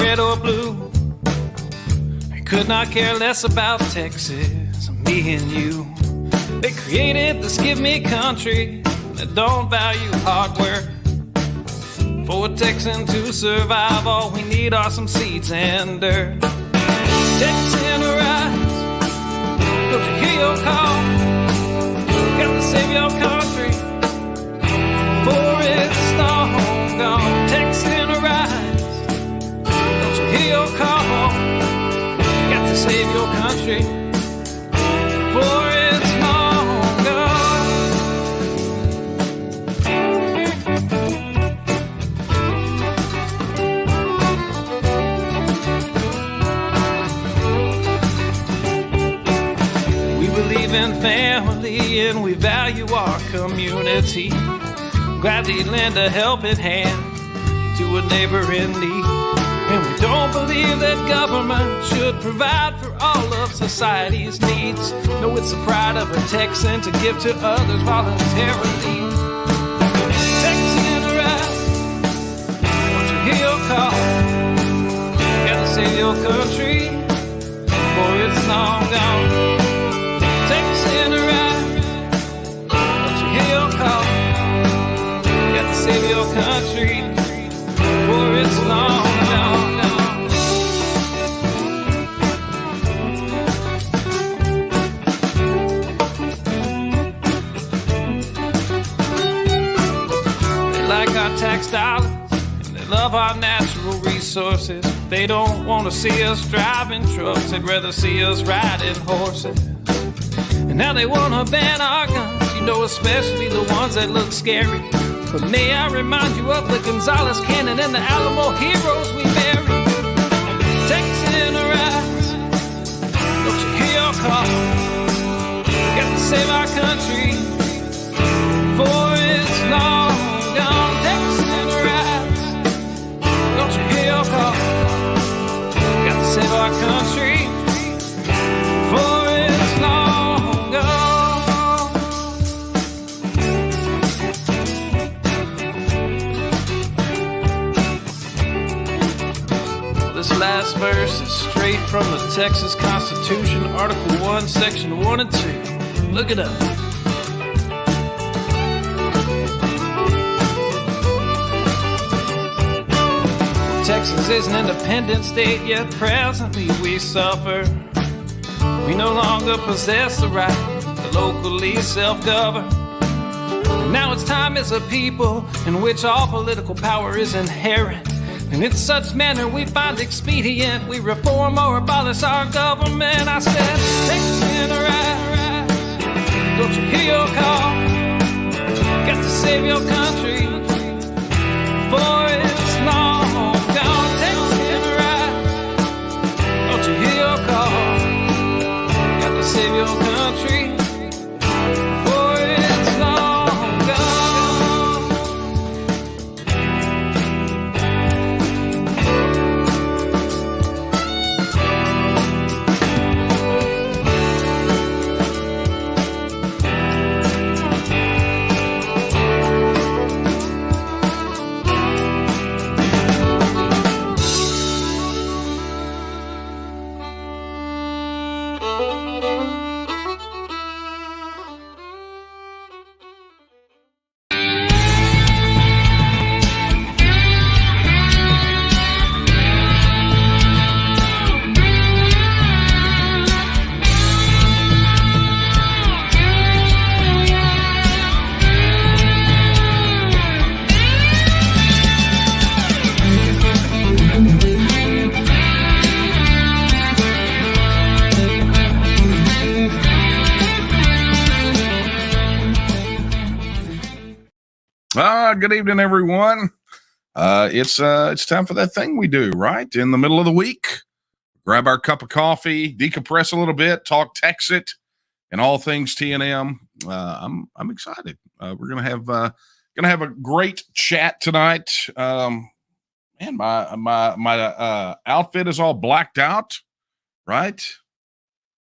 red or blue. I could not care less about Texas, me and you. They created this give me country that don't value hard work. For a Texan to survive, all we need are some seeds and dirt. Texan rise, don't you hear your call? Got to save your country, for it's long gone. Texan rise, don't you hear your call? Got to save your country, for it's long gone. We believe in family and we value our community. Gladly lend a helping hand to a neighbor in need. And we don't believe that government should provide for all of society's needs. No, it's the pride of a Texan to give to others voluntarily. Texan rise, don't you hear your call? Gotta save your country, for it's long gone. Texan rise, don't you hear your call? Gotta save your country, for it's long gone. They like our tax dollars and they love our natural resources. They don't want to see us driving trucks, they'd rather see us riding horses. And now they want to ban our guns, you know, especially the ones that look scary. But may I remind you of the Gonzales Cannon and the Alamo heroes we buried. Texan rise, don't you hear your call? Got to save our country, for it's long gone. Texan rise, don't you hear your call? Got to save our country, for it's long gone. This last verse is straight from the Texas Constitution, Article 1, Section 1 and 2. Look it up. Texas is an independent state, yet presently we suffer. We no longer possess the right to locally self-govern. And now it's time as a people in which all political power is inherent. And in such manner we find expedient, we reform or abolish our government. I said, Texan rise, don't you hear your call? Got to save your country, for it's long gone. Texan rise, don't you hear your call? Got to save your country, for it's long gone. Good evening, everyone. It's time for that thing we do, right? In the middle of the week, grab our cup of coffee, decompress a little bit, talk Texit, and all things TNM. I'm excited. We're gonna have a great chat tonight. Man, my outfit is all blacked out, right?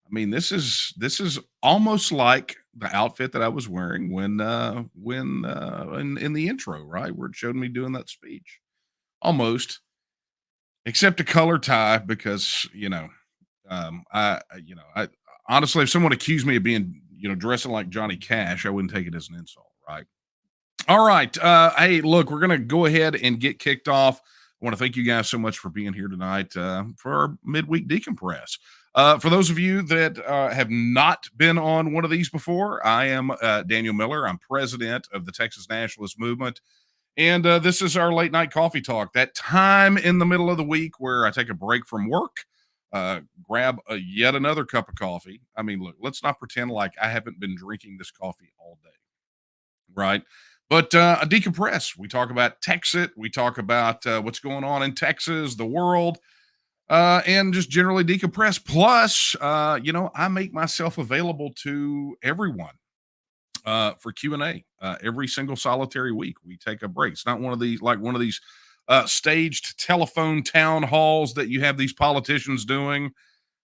I mean, this is almost like the outfit that I was wearing when in the intro, right, where it showed me doing that speech. Almost. except a color tie because I honestly, if someone accused me of being dressing like Johnny Cash, I wouldn't take it as an insult, right? All right. Hey, look, we're going to go ahead and get kicked off. I want to thank you guys so much for being here tonight for our midweek decompress. For those of you that have not been on one of these before, I am Daniel Miller. I'm president of the Texas Nationalist Movement. And this is our late night coffee talk, that time in the middle of the week where I take a break from work, grab yet another cup of coffee. I mean, look, let's not pretend like I haven't been drinking this coffee all day, right? But a decompress. We talk about Texit. We talk about what's going on in Texas, the world, and just generally decompress. Plus, I make myself available to everyone for Q&A every single solitary week. We take a break. It's not one of these staged telephone town halls that you have these politicians doing.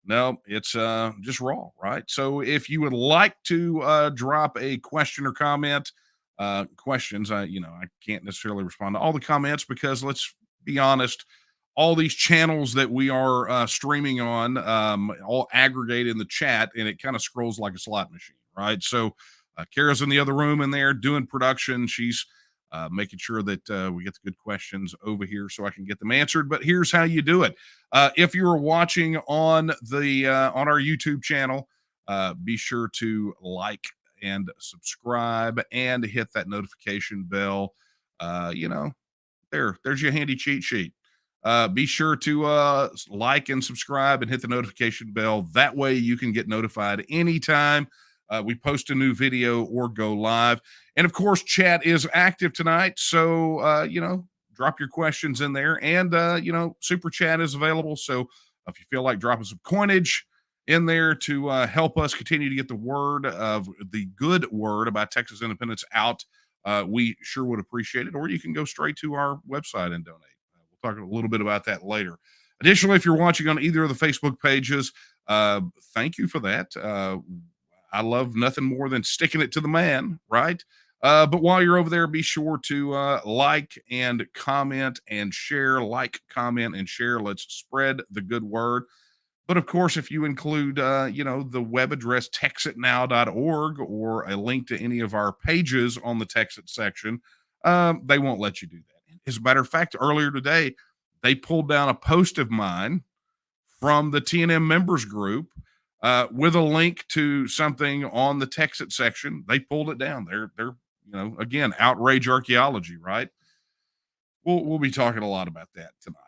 No, it's just raw, right? So if you would like to drop a question or comment, questions, I can't necessarily respond to all the comments because let's be honest, all these channels that we are streaming on all aggregate in the chat and it kind of scrolls like a slot machine, right? So Kara's in the other room in there doing production. She's making sure that we get the good questions over here so I can get them answered. But here's how you do it. If you're watching on on our YouTube channel, be sure to like and subscribe and hit that notification bell. There's your handy cheat sheet. Be sure to like and subscribe and hit the notification bell. That way you can get notified anytime we post a new video or go live. And of course, chat is active tonight. So, drop your questions in there. And, super chat is available. So if you feel like dropping some coinage in there to help us continue to get the word of the good word about Texas independence out, we sure would appreciate it. Or you can go straight to our website and donate. We'll talk a little bit about that later. Additionally, if you're watching on either of the Facebook pages, thank you for that. I love nothing more than sticking it to the man, right? But while you're over there, be sure to like and comment and share. Like, comment, and share. Let's spread the good word. But of course, if you include, the web address texitnow.org or a link to any of our pages on the Texit section, they won't let you do that. As a matter of fact, earlier today, they pulled down a post of mine from the TNM members group with a link to something on the Texit section. They pulled it down. They're again, outrage archaeology, right? We'll be talking a lot about that tonight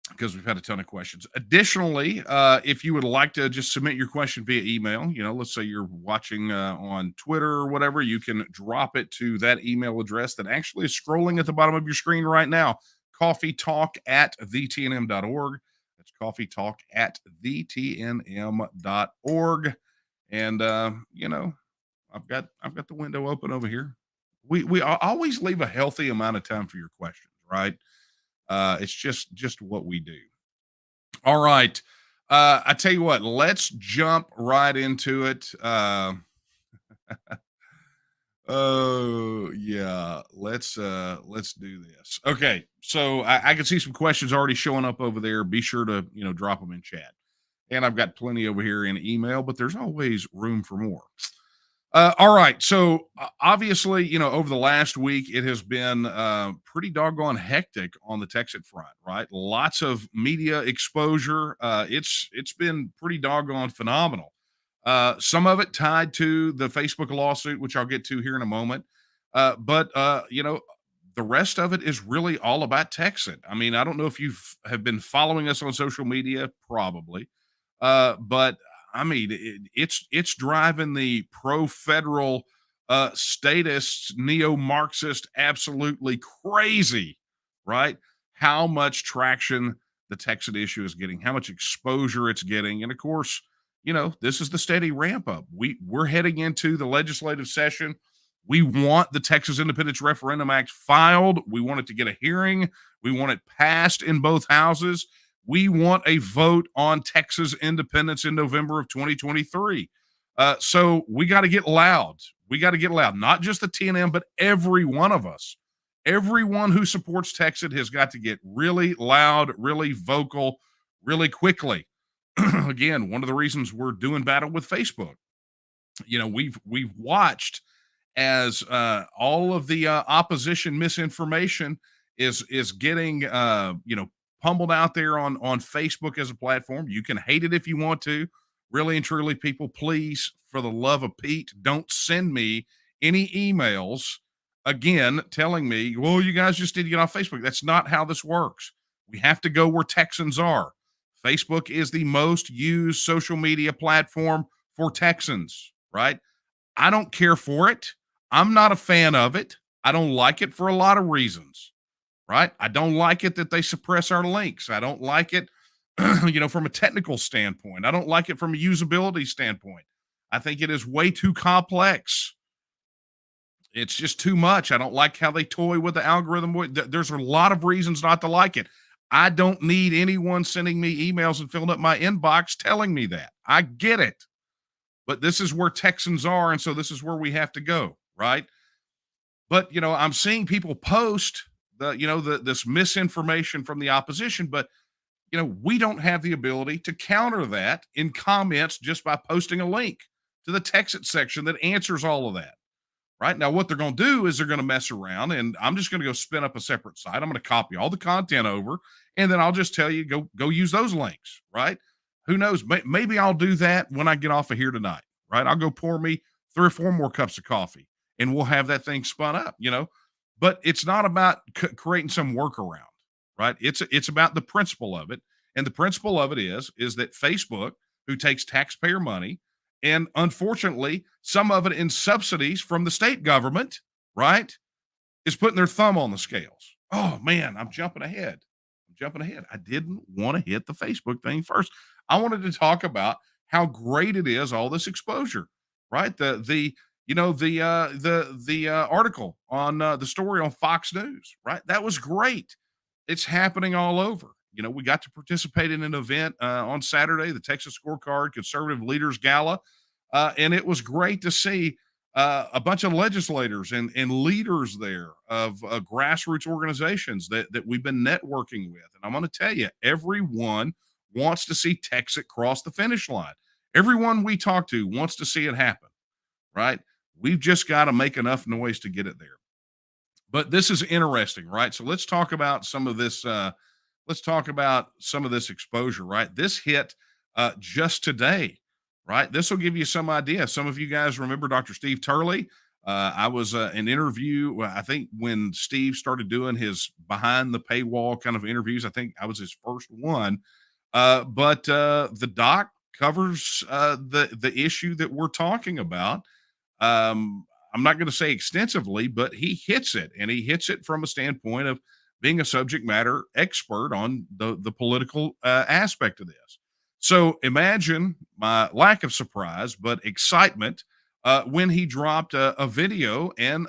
because we've had a ton of questions. Additionally, if you would like to just submit your question via email, let's say you're watching on Twitter or whatever, you can drop it to that email address that actually is scrolling at the bottom of your screen right now, coffeetalk@thetnm.org. That's coffeetalk@thetnm.org. And I've got the window open over here. We always leave a healthy amount of time for your questions, right? It's just what we do. All right. I tell you what, let's jump right into it. Oh yeah, let's do this. Okay, so I can see some questions already showing up over there. Be sure to drop them in chat, and I've got plenty over here in email, but there's always room for more. All right, so obviously, over the last week, it has been pretty doggone hectic on the Texit front, right? Lots of media exposure. It's been pretty doggone phenomenal. Some of it tied to the Facebook lawsuit, which I'll get to here in a moment. But the rest of it is really all about Texit. I mean, I don't know if have been following us on social media, probably. But I mean, it's driving the pro-federal statist, neo-Marxist absolutely crazy, right? How much traction the Texit issue is getting, how much exposure it's getting. And of course, this is the steady ramp up. We're heading into the legislative session. We want the Texas Independence Referendum Act filed. We want it to get a hearing. We want it passed in both houses. We want a vote on Texas independence in November of 2023. So we got to get loud. We got to get loud. Not just the TNM, but every one of us Everyone who supports Texit has got to get really loud, really vocal, really quickly. Again, one of the reasons we're doing battle with Facebook. We've watched as all of the opposition misinformation is getting pummeled out there on Facebook as a platform. You can hate it if you want to. Really and truly, people, please, for the love of Pete, don't send me any emails again telling me, well, you guys just need to get off Facebook. That's not how this works. We have to go where Texans are. Facebook is the most used social media platform for Texans, right? I don't care for it. I'm not a fan of it. I don't like it for a lot of reasons, right? I don't like it that they suppress our links. I don't like it, from a technical standpoint. I don't like it from a usability standpoint. I think it is way too complex. It's just too much. I don't like how they toy with the algorithm. There's a lot of reasons not to like it. I don't need anyone sending me emails and filling up my inbox telling me that. I get it. But this is where Texans are, and so this is where we have to go, right? But, I'm seeing people post this misinformation from the opposition, but, we don't have the ability to counter that in comments just by posting a link to the Texit section that answers all of that. Right now, what they're going to do is they're going to mess around, and I'm just going to go spin up a separate site. I'm going to copy all the content over, and then I'll just tell you, go use those links, right? Who knows? Maybe I'll do that when I get off of here tonight, right? I'll go pour me 3 or 4 more cups of coffee, and we'll have that thing spun up, But it's not about creating some workaround, right? It's about the principle of it, and the principle of it is that Facebook, who takes taxpayer money, and unfortunately, some of it in subsidies from the state government, right, is putting their thumb on the scales. Oh, man, I'm jumping ahead. I didn't want to hit the Facebook thing first. I wanted to talk about how great it is, all this exposure, right? The article on the story on Fox News, right? That was great. It's happening all over. We got to participate in an event on Saturday, the Texas Scorecard Conservative Leaders Gala, and it was great to see a bunch of legislators and leaders there of grassroots organizations that we've been networking with. And I'm going to tell you, everyone wants to see Texas cross the finish line. Everyone we talk to wants to see it happen, right? We've just got to make enough noise to get it there. But this is interesting, right? So let's talk about some of this. Let's talk about some of this exposure, right? This hit just today, right? This will give you some idea. Some of you guys remember Dr. Steve Turley. I was an interview, I think when Steve started doing his behind the paywall kind of interviews. I think I was his first one. But the doc covers the issue that we're talking about. I'm not going to say extensively, but he hits it, and he hits it from a standpoint of being a subject matter expert on the political aspect of this. So imagine my lack of surprise, but excitement when he dropped a video and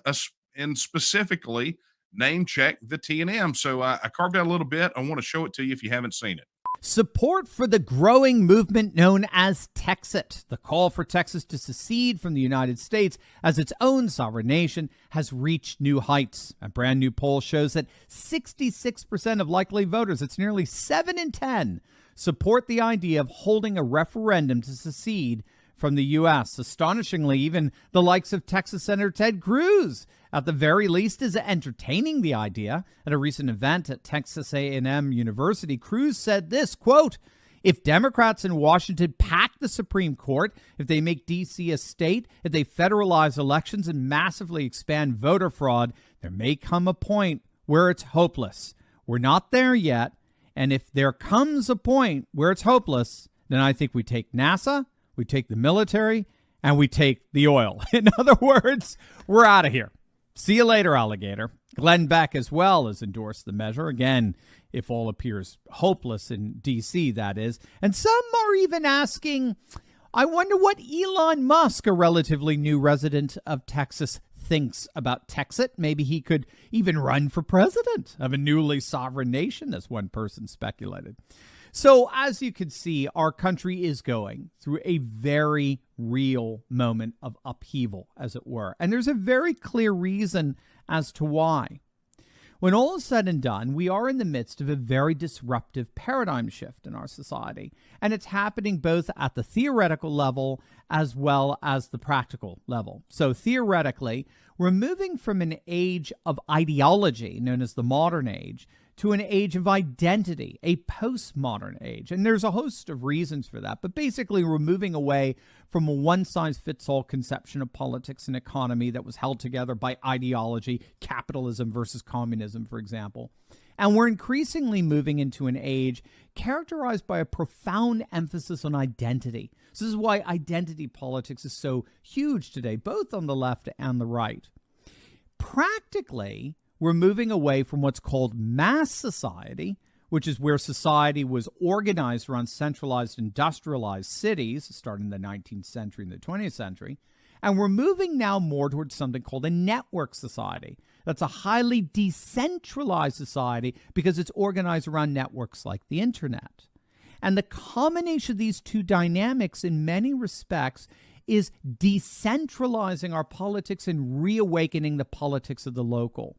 specifically name check the TNM. So I carved out a little bit. I want to show it to you if you haven't seen it. Support for the growing movement known as Texit, the call for Texas to secede from the United States as its own sovereign nation, has reached new heights. A brand new poll shows that 66% of likely voters, it's nearly 7 in 10, support the idea of holding a referendum to secede from the U.S. Astonishingly, even the likes of Texas Senator Ted Cruz, at the very least, is entertaining the idea. At a recent event at Texas A&M University, Cruz said this, quote, "If Democrats in Washington pack the Supreme Court, if they make D.C. a state, if they federalize elections and massively expand voter fraud, there may come a point where it's hopeless. We're not there yet. And if there comes a point where it's hopeless, then I think we take NASA, we take the military, and we take the oil. In other words, we're out of here. See you later, alligator." Glenn Beck as well has endorsed the measure. Again, if all appears hopeless in D.C., that is. And some are even asking, I wonder what Elon Musk, a relatively new resident of Texas, thinks about Texit. Maybe he could even run for president of a newly sovereign nation, as one person speculated. So as you can see, our country is going through a very real moment of upheaval, as it were. And there's a very clear reason as to why. When all is said and done, we are in the midst of a very disruptive paradigm shift in our society, and it's happening both at the theoretical level as well as the practical level. So theoretically, we're moving from an age of ideology, known as the modern age, to an age of identity, a postmodern age. And there's a host of reasons for that. But basically, we're moving away from a one-size-fits-all conception of politics and economy that was held together by ideology, capitalism versus communism, for example. And we're increasingly moving into an age characterized by a profound emphasis on identity. So this is why identity politics is so huge today, both on the left and the right. Practically, we're moving away from what's called mass society, which is where society was organized around centralized, industrialized cities, starting in the 19th century and the 20th century. And we're moving now more towards something called a network society. That's a highly decentralized society because it's organized around networks like the internet. And the combination of these two dynamics in many respects is decentralizing our politics and reawakening the politics of the local.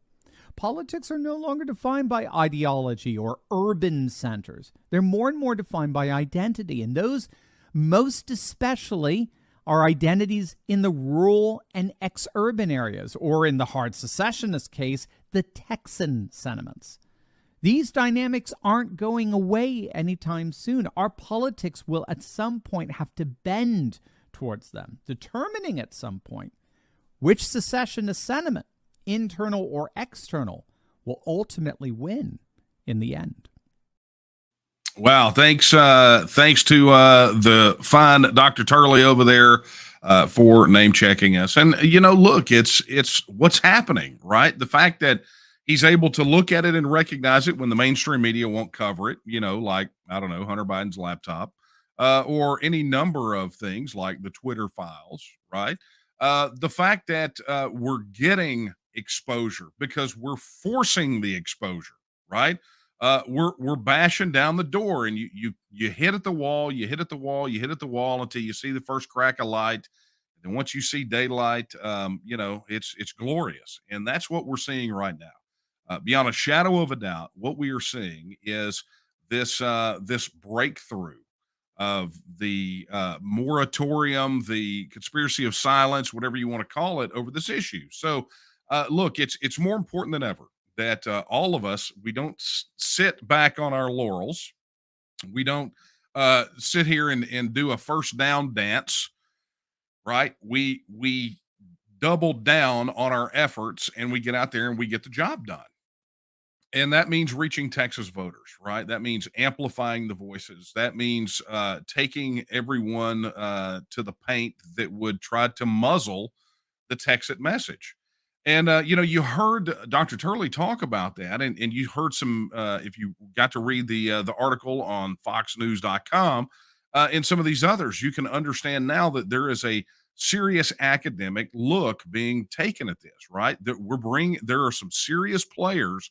Politics are no longer defined by ideology or urban centers. They're more and more defined by identity. And those, most especially, are identities in the rural and ex-urban areas, or in the hard secessionist case, the Texan sentiments. These dynamics aren't going away anytime soon. Our politics will at some point have to bend towards them, determining at some point which secessionist sentiment, internal or external, will ultimately win in the end. Wow. Thanks to the fine Dr. Turley over there for name checking us. And, look, it's what's happening, right? The fact that he's able to look at it and recognize it when the mainstream media won't cover it, like, I don't know, Hunter Biden's laptop, or any number of things like the Twitter files, right? The fact that we're getting exposure because we're forcing the exposure, right? We're bashing down the door, and you hit at the wall, you hit at the wall, you hit at the wall until you see the first crack of light. And once you see daylight, it's glorious. And that's what we're seeing right now. Beyond a shadow of a doubt, what we are seeing is this breakthrough of the moratorium, the conspiracy of silence, whatever you want to call it, over this issue. So, look, it's more important than ever that all of us, we don't sit back on our laurels. We don't sit here and do a first down dance, right? We double down on our efforts, and we get out there and we get the job done. And that means reaching Texas voters, right? That means amplifying the voices. That means taking everyone to the paint that would try to muzzle the Texas message. And, you heard Dr. Turley talk about that, and you heard some, if you got to read the article on foxnews.com and some of these others, you can understand now that there is a serious academic look being taken at this, right? That there are some serious players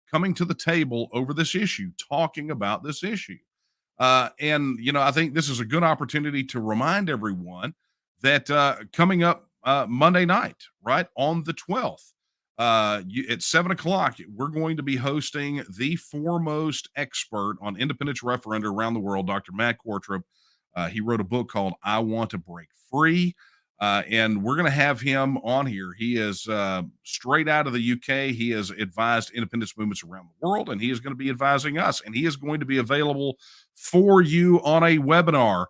coming to the table over this issue, talking about this issue. And, I think this is a good opportunity to remind everyone that coming up Monday night, right, on the 12th, at 7:00, we're going to be hosting the foremost expert on independence referenda around the world, Dr. Matt Qvortrup. He wrote a book called I Want to Break Free. And we're going to have him on here. He is straight out of the UK. He has advised independence movements around the world, and he is going to be advising us. And he is going to be available for you on a webinar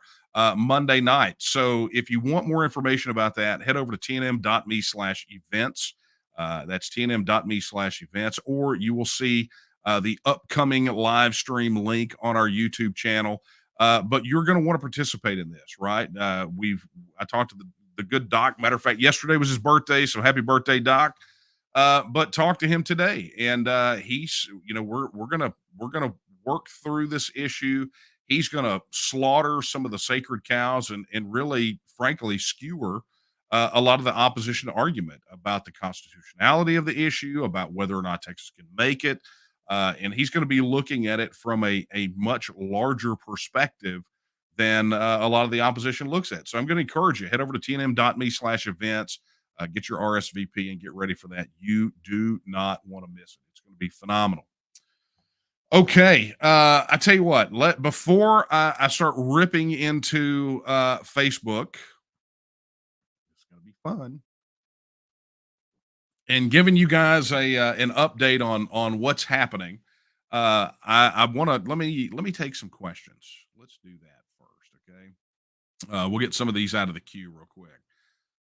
Monday night. So if you want more information about that, head over to tnm.me/events. That's tnm.me/events, or you will see the upcoming live stream link on our YouTube channel. But you're going to want to participate in this, right? I talked to the good Doc. Matter of fact, yesterday was his birthday, so happy birthday, Doc. But talk to him today, and he's, we're gonna work through this issue. He's gonna slaughter some of the sacred cows and really, frankly, skewer a lot of the opposition argument about the constitutionality of the issue, about whether or not Texas can make it, and he's going to be looking at it from a much larger perspective than a lot of the opposition looks at. So I'm going to encourage you, head over to tnm.me/events, get your RSVP and get ready for that. You do not want to miss it. It's going going to be phenomenal. Okay, I tell you what. Before I start ripping into Facebook, it's going to be fun, and giving you guys an update on what's happening. I want to let me take some questions. Let's do that first, okay? We'll get some of these out of the queue real quick.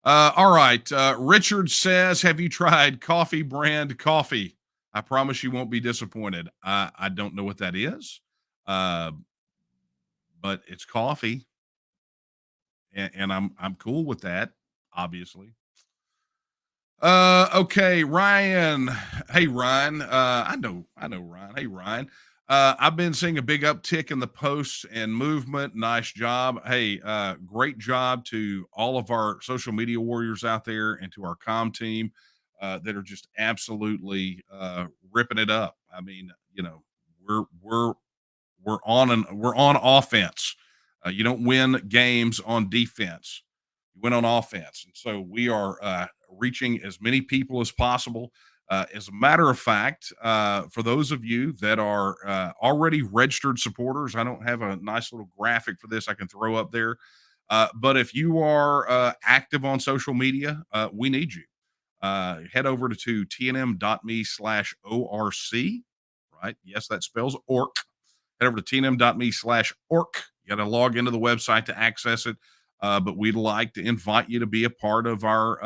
All right. Richard says, "Have you tried Coffee Brand coffee? I promise you won't be disappointed." I don't know what that is, uh, but it's coffee, and I'm cool with that. Obviously. Okay, Ryan. Hey, Ryan. I know Ryan. Hey, Ryan. I've been seeing a big uptick in the posts and movement. Nice job. Hey, great job to all of our social media warriors out there and to our comm team that are just absolutely ripping it up. I mean, we're on offense. You don't win games on defense. You win on offense, and so we are reaching as many people as possible. As a matter of fact, for those of you that are already registered supporters, I don't have a nice little graphic for this I can throw up there. But if you are active on social media, we need you. Head over to tnm.me/ORC, right? Yes, that spells orc. Head over to tnm.me/orc. You got to log into the website to access it. But we'd like to invite you to be a part of our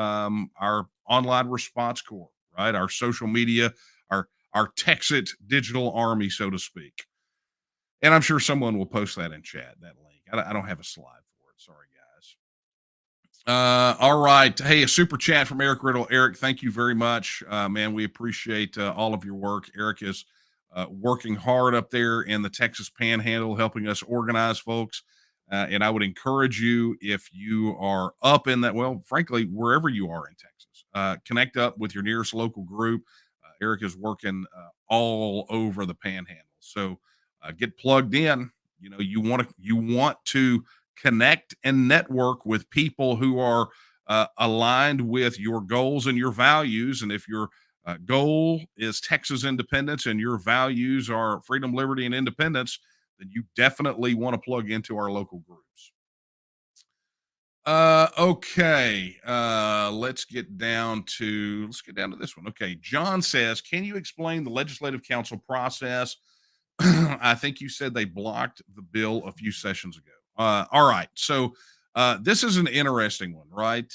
online response corps, right? Our social media, our Texit digital army, so to speak. And I'm sure someone will post that in chat, that link. I don't have a slide for it. Sorry, guys. All right. Hey, a super chat from Eric Riddle. Eric, thank you very much. Man, we appreciate all of your work. Eric is working hard up there in the Texas Panhandle, helping us organize folks. And I would encourage you, if you are up in that, well, frankly, wherever you are in Texas, connect up with your nearest local group. Eric is working all over the Panhandle, so get plugged in. You want to connect and network with people who are aligned with your goals and your values. And if your goal is Texas independence and your values are freedom, liberty, and independence, then you definitely want to plug into our local groups. Okay. Let's get down to this one. Okay. John says, "Can you explain the legislative council process?" I think you said they blocked the bill a few sessions ago. All right. So this is an interesting one, right?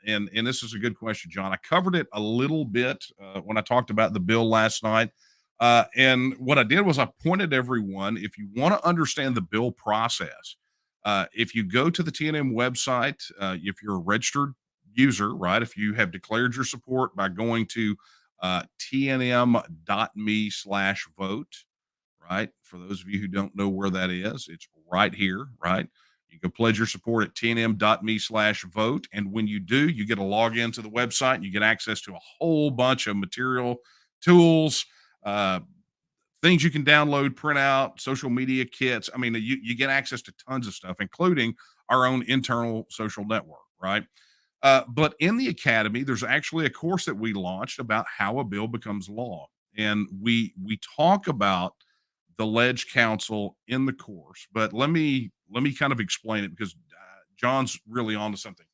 And this is a good question, John. I covered it a little bit when I talked about the bill last night. And what I did was I pointed everyone, if you want to understand the bill process, if you go to the TNM website, if you're a registered user, right, if you have declared your support by going to tnm.me/vote, right, for those of you who don't know where that is, it's right here, right? You can pledge your support at tnm.me/vote. And when you do, you get a login to the website and you get access to a whole bunch of material, tools, things you can download, print out, social media kits. I mean, you get access to tons of stuff, including our own internal social network, right? But in the academy, there's actually a course that we launched about how a bill becomes law. And we talk about the Ledge Council in the course, but let me kind of explain it because John's really onto something.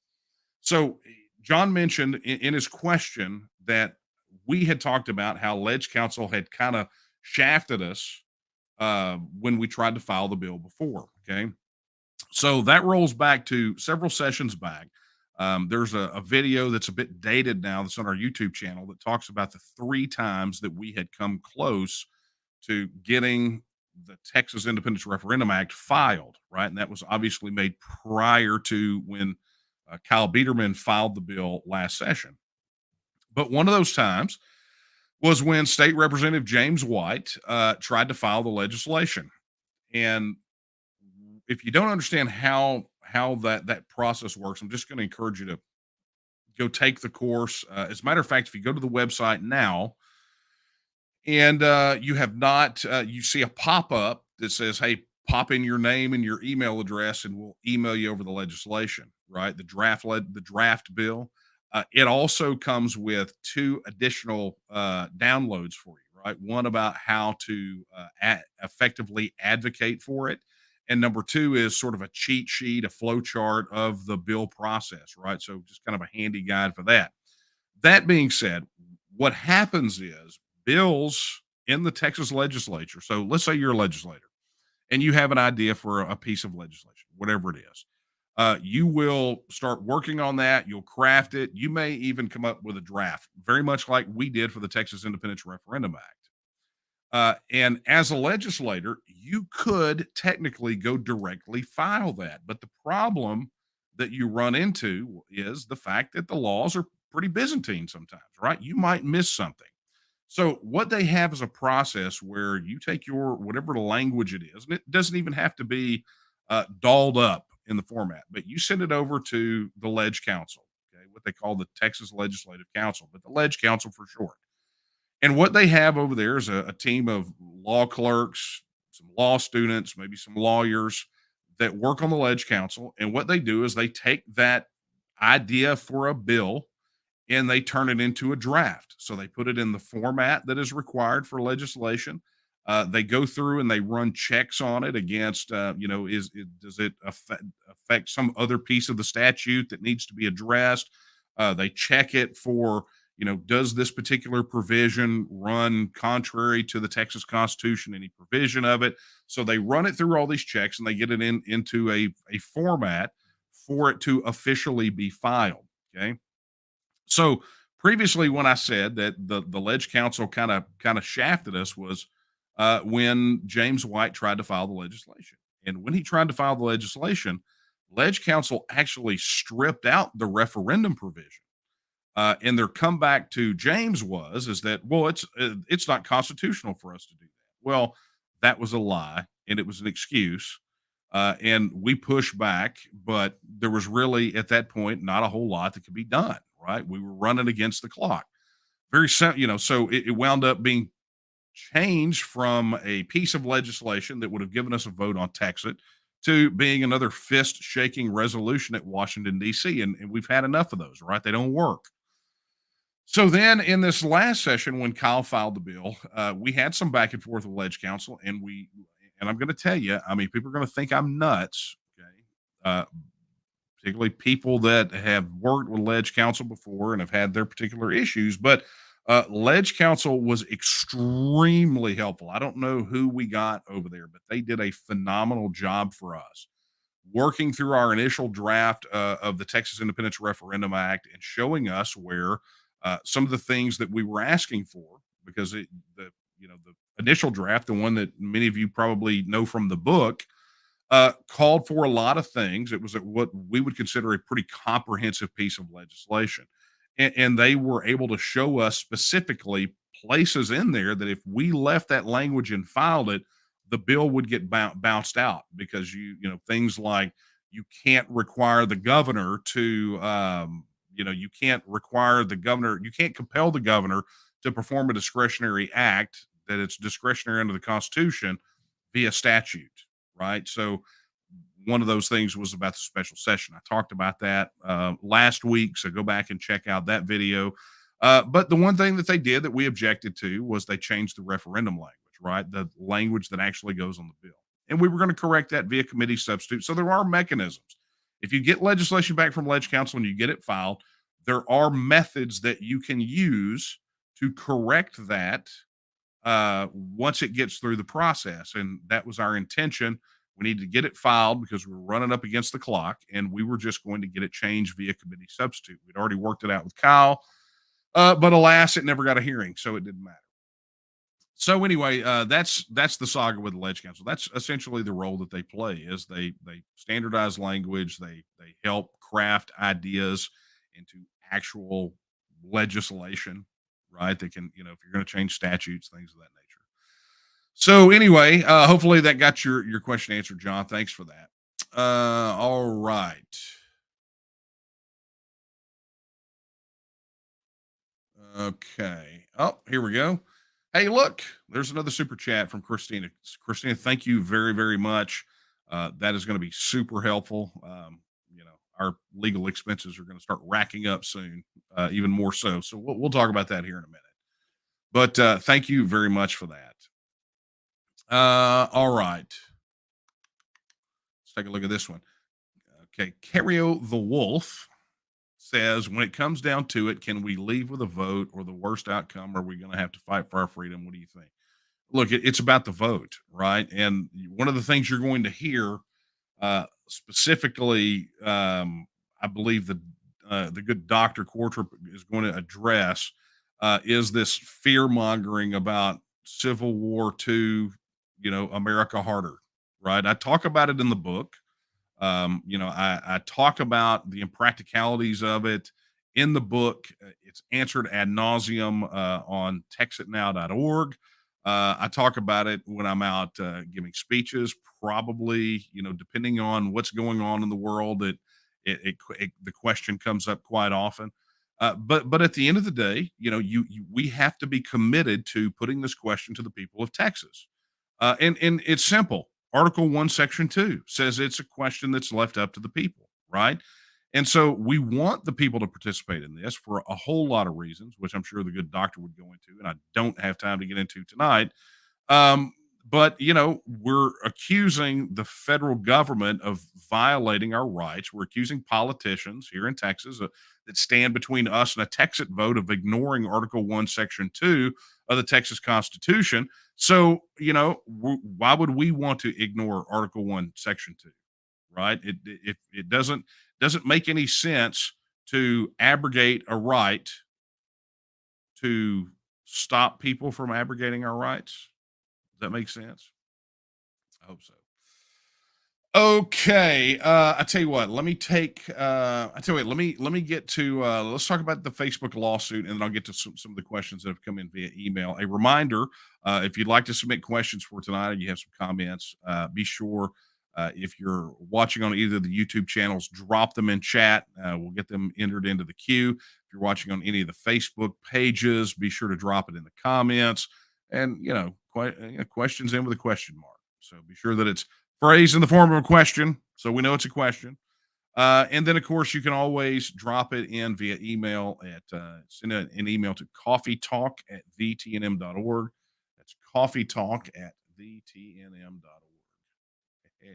So John mentioned in his question that we had talked about how Ledge Council had kind of shafted us when we tried to file the bill before. Okay. So that rolls back to several sessions back. There's a video that's a bit dated now that's on our YouTube channel that talks about the 3 times that we had come close to getting the Texas Independence Referendum Act filed, right? And that was obviously made prior to when Kyle Biederman filed the bill last session. But one of those times was when State Representative James White tried to file the legislation. And if you don't understand how that process works, I'm just going to encourage you to go take the course. As a matter of fact, if you go to the website now and you have not, you see a pop-up that says, "Hey, pop in your name and your email address and we'll email you over the legislation," right? The draft bill. It also comes with two additional downloads for you, right? One about how to effectively advocate for it. And number two is sort of a cheat sheet, a flow chart of the bill process, right? So just kind of a handy guide for that. That being said, what happens is bills in the Texas legislature. So let's say you're a legislator and you have an idea for a piece of legislation, whatever it is. You will start working on that. You'll craft it. You may even come up with a draft, very much like we did for the Texas Independence Referendum Act. And as a legislator, you could technically go directly file that. But the problem that you run into is the fact that the laws are pretty Byzantine sometimes, right? You might miss something. So what they have is a process where you take your whatever language it is, and it doesn't even have to be dolled up in the format, but you send it over to the Ledge Council, okay, what they call the Texas Legislative Council, but the Ledge Council for short. And what they have over there is a team of law clerks, some law students, maybe some lawyers that work on the Ledge Council. And what they do is they take that idea for a bill and they turn it into a draft. So they put it in the format that is required for legislation. They go through and they run checks on it against, does it affect some other piece of the statute that needs to be addressed? They check it for, does this particular provision run contrary to the Texas Constitution, any provision of it? So they run it through all these checks and they get it into a format for it to officially be filed. Okay. So previously, when I said that the Ledge Council kind of shafted us was when James White tried to file the legislation, and when he tried to file the legislation, Ledge Council actually stripped out the referendum provision. And their comeback to James is that, well, it's not constitutional for us to do that. Well, that was a lie, and it was an excuse. And we pushed back, but there was really at that point not a whole lot that could be done. Right, we were running against the clock. Very simple, so it wound up being changed from a piece of legislation that would have given us a vote on Texas to being another fist-shaking resolution at Washington, D.C., and we've had enough of those, right? They don't work. So then in this last session, when Kyle filed the bill, we had some back and forth with Ledge Council, and I'm going to tell you, I mean, people are going to think I'm nuts, okay? Particularly people that have worked with Ledge Council before and have had their particular issues. But Ledge Council was extremely helpful. I don't know who we got over there, but they did a phenomenal job for us, working through our initial draft of the Texas Independence Referendum Act and showing us where some of the things that we were asking for, because the initial draft, the one that many of you probably know from the book, called for a lot of things. It was what we would consider a pretty comprehensive piece of legislation. And they were able to show us specifically places in there that if we left that language and filed it, the bill would get bounced out because things like you can't require the governor to, you can't compel the governor to perform a discretionary act that it's discretionary under the Constitution via statute. Right. So one of those things was about the special session. I talked about that last week. So go back and check out that video. But the one thing that they did that we objected to was they changed the referendum language, right? The language that actually goes on the bill. And we were going to correct that via committee substitute. So there are mechanisms. If you get legislation back from Ledge Council and you get it filed, there are methods that you can use to correct that once it gets through the process. And that was our intention. We needed to get it filed because we were running up against the clock, and we were just going to get it changed via committee substitute. We'd already worked it out with Kyle, but alas, it never got a hearing, so it didn't matter. So anyway, that's the saga with the Ledge Council. That's essentially the role that they play. Is they standardize language, they help craft ideas into actual legislation, right? They can, if you're going to change statutes, things of that nature. So anyway, hopefully that got your question answered, John. Thanks for that. All right. Okay. Oh, here we go. Hey, look, there's another super chat from Christina. Christina, thank you very, very much. That is going to be super helpful. our legal expenses are going to start racking up soon, even more so. So we'll talk about that here in a minute. But thank you very much for that. All right. Let's take a look at this one. Okay. Cario the Wolf says, when it comes down to it, can we leave with a vote, or the worst outcome? Are we going to have to fight for our freedom? What do you think? Look, it's about the vote, right? And one of the things you're going to hear specifically, I believe the good Dr. Quartrip is going to address is this fear mongering about Civil War II, America harder, right? I talk about it in the book. I talk about the impracticalities of it in the book. It's answered ad nauseum on texitnow.org. I talk about it when I'm out giving speeches, probably, depending on what's going on in the world, the question comes up quite often. But at the end of the day, we have to be committed to putting this question to the people of Texas. And it's simple. Article 1, Section 2 says it's a question that's left up to the people, right? And so we want the people to participate in this for a whole lot of reasons, which I'm sure the good doctor would go into, and I don't have time to get into tonight. But we're accusing the federal government of violating our rights. We're accusing politicians here in Texas that stand between us and a Texit vote of ignoring Article 1, Section 2 of the Texas Constitution. So, why would we want to ignore Article 1, Section 2? Right? It doesn't make any sense to abrogate a right to stop people from abrogating our rights. Does that make sense? I hope so. Okay. I tell you what, let me get to, let's talk about the Facebook lawsuit, and then I'll get to some of the questions that have come in via email. A reminder, if you'd like to submit questions for tonight and you have some comments, be sure, if you're watching on either of the YouTube channels, drop them in chat. We'll get them entered into the queue. If you're watching on any of the Facebook pages, be sure to drop it in the comments, and, questions in with a question mark. So be sure that it's phrased in the form of a question, so we know it's a question. And then, of course, you can always drop it in via email send an email to coffeetalk@vtnm.org. That's coffeetalk@vtnm.org. Yeah.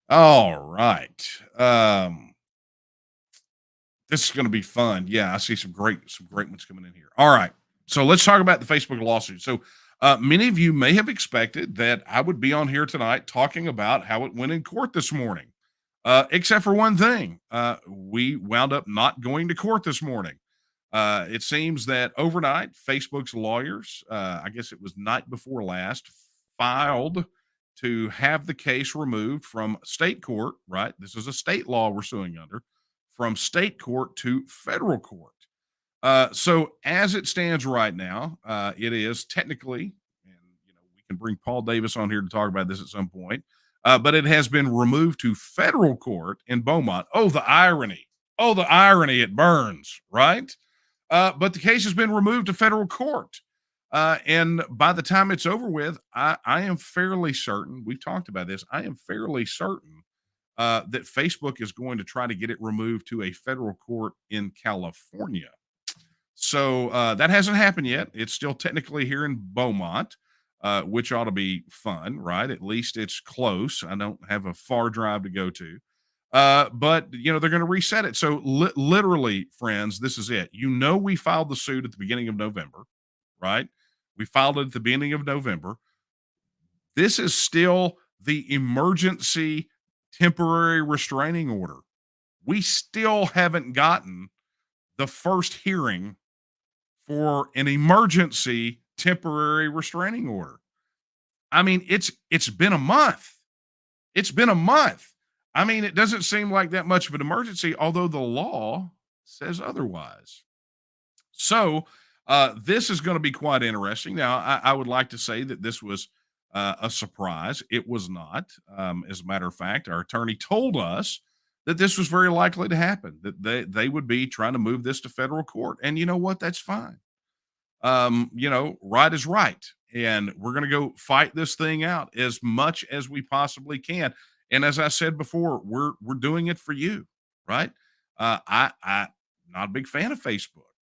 All right. This is going to be fun. Yeah, I see some great ones coming in here. All right. So let's talk about the Facebook lawsuit. So many of you may have expected that I would be on here tonight talking about how it went in court this morning, except for one thing. We wound up not going to court this morning. It seems that overnight, Facebook's lawyers, I guess it was night before last, filed to have the case removed from state court, right? This is a state law we're suing under, from state court to federal court. So as it stands right now, it is technically, and we can bring Paul Davis on here to talk about this at some point, but it has been removed to federal court in Beaumont. Oh, the irony! Oh, the irony! It burns, right? But the case has been removed to federal court, and by the time it's over with, I am fairly certain. We've talked about this. I am fairly certain that Facebook is going to try to get it removed to a federal court in California. So that hasn't happened yet. It's still technically here in Beaumont, which ought to be fun, right? At least it's close. I don't have a far drive to go to. But, they're going to reset it. So literally, friends, this is it. We filed the suit at the beginning of November, right? We filed it at the beginning of November. This is still the emergency temporary restraining order. We still haven't gotten the first hearing for an emergency temporary restraining order. I mean, it's been a month. It's been a month. I mean, it doesn't seem like that much of an emergency, although the law says otherwise. So this is going to be quite interesting. Now, I would like to say that this was a surprise. It was not. As a matter of fact, our attorney told us that this was very likely to happen, that they would be trying to move this to federal court. And you know what? That's fine. Right is right. And we're going to go fight this thing out as much as we possibly can. And as I said before, we're doing it for you. right? I'm not a big fan of Facebook,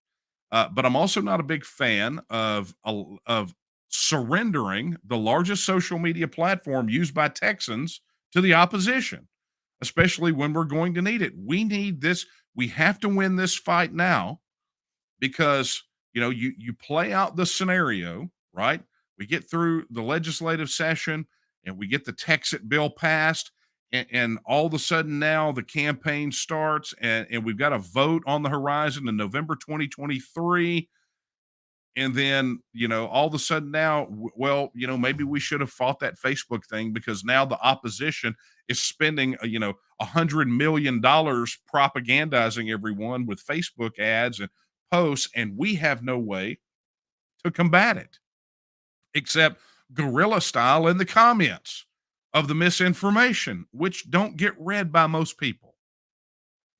but I'm also not a big fan of surrendering the largest social media platform used by Texans to the opposition, especially when we're going to need it. We need this. We have to win this fight now because you play out the scenario, right? We get through the legislative session and we get the Texit bill passed, and all of a sudden now the campaign starts, and we've got a vote on the horizon in November 2023. And then, all of a sudden now, maybe we should have fought that Facebook thing because now the opposition is spending, $100 million propagandizing everyone with Facebook ads and posts, and we have no way to combat it except guerrilla style in the comments of the misinformation, which don't get read by most people.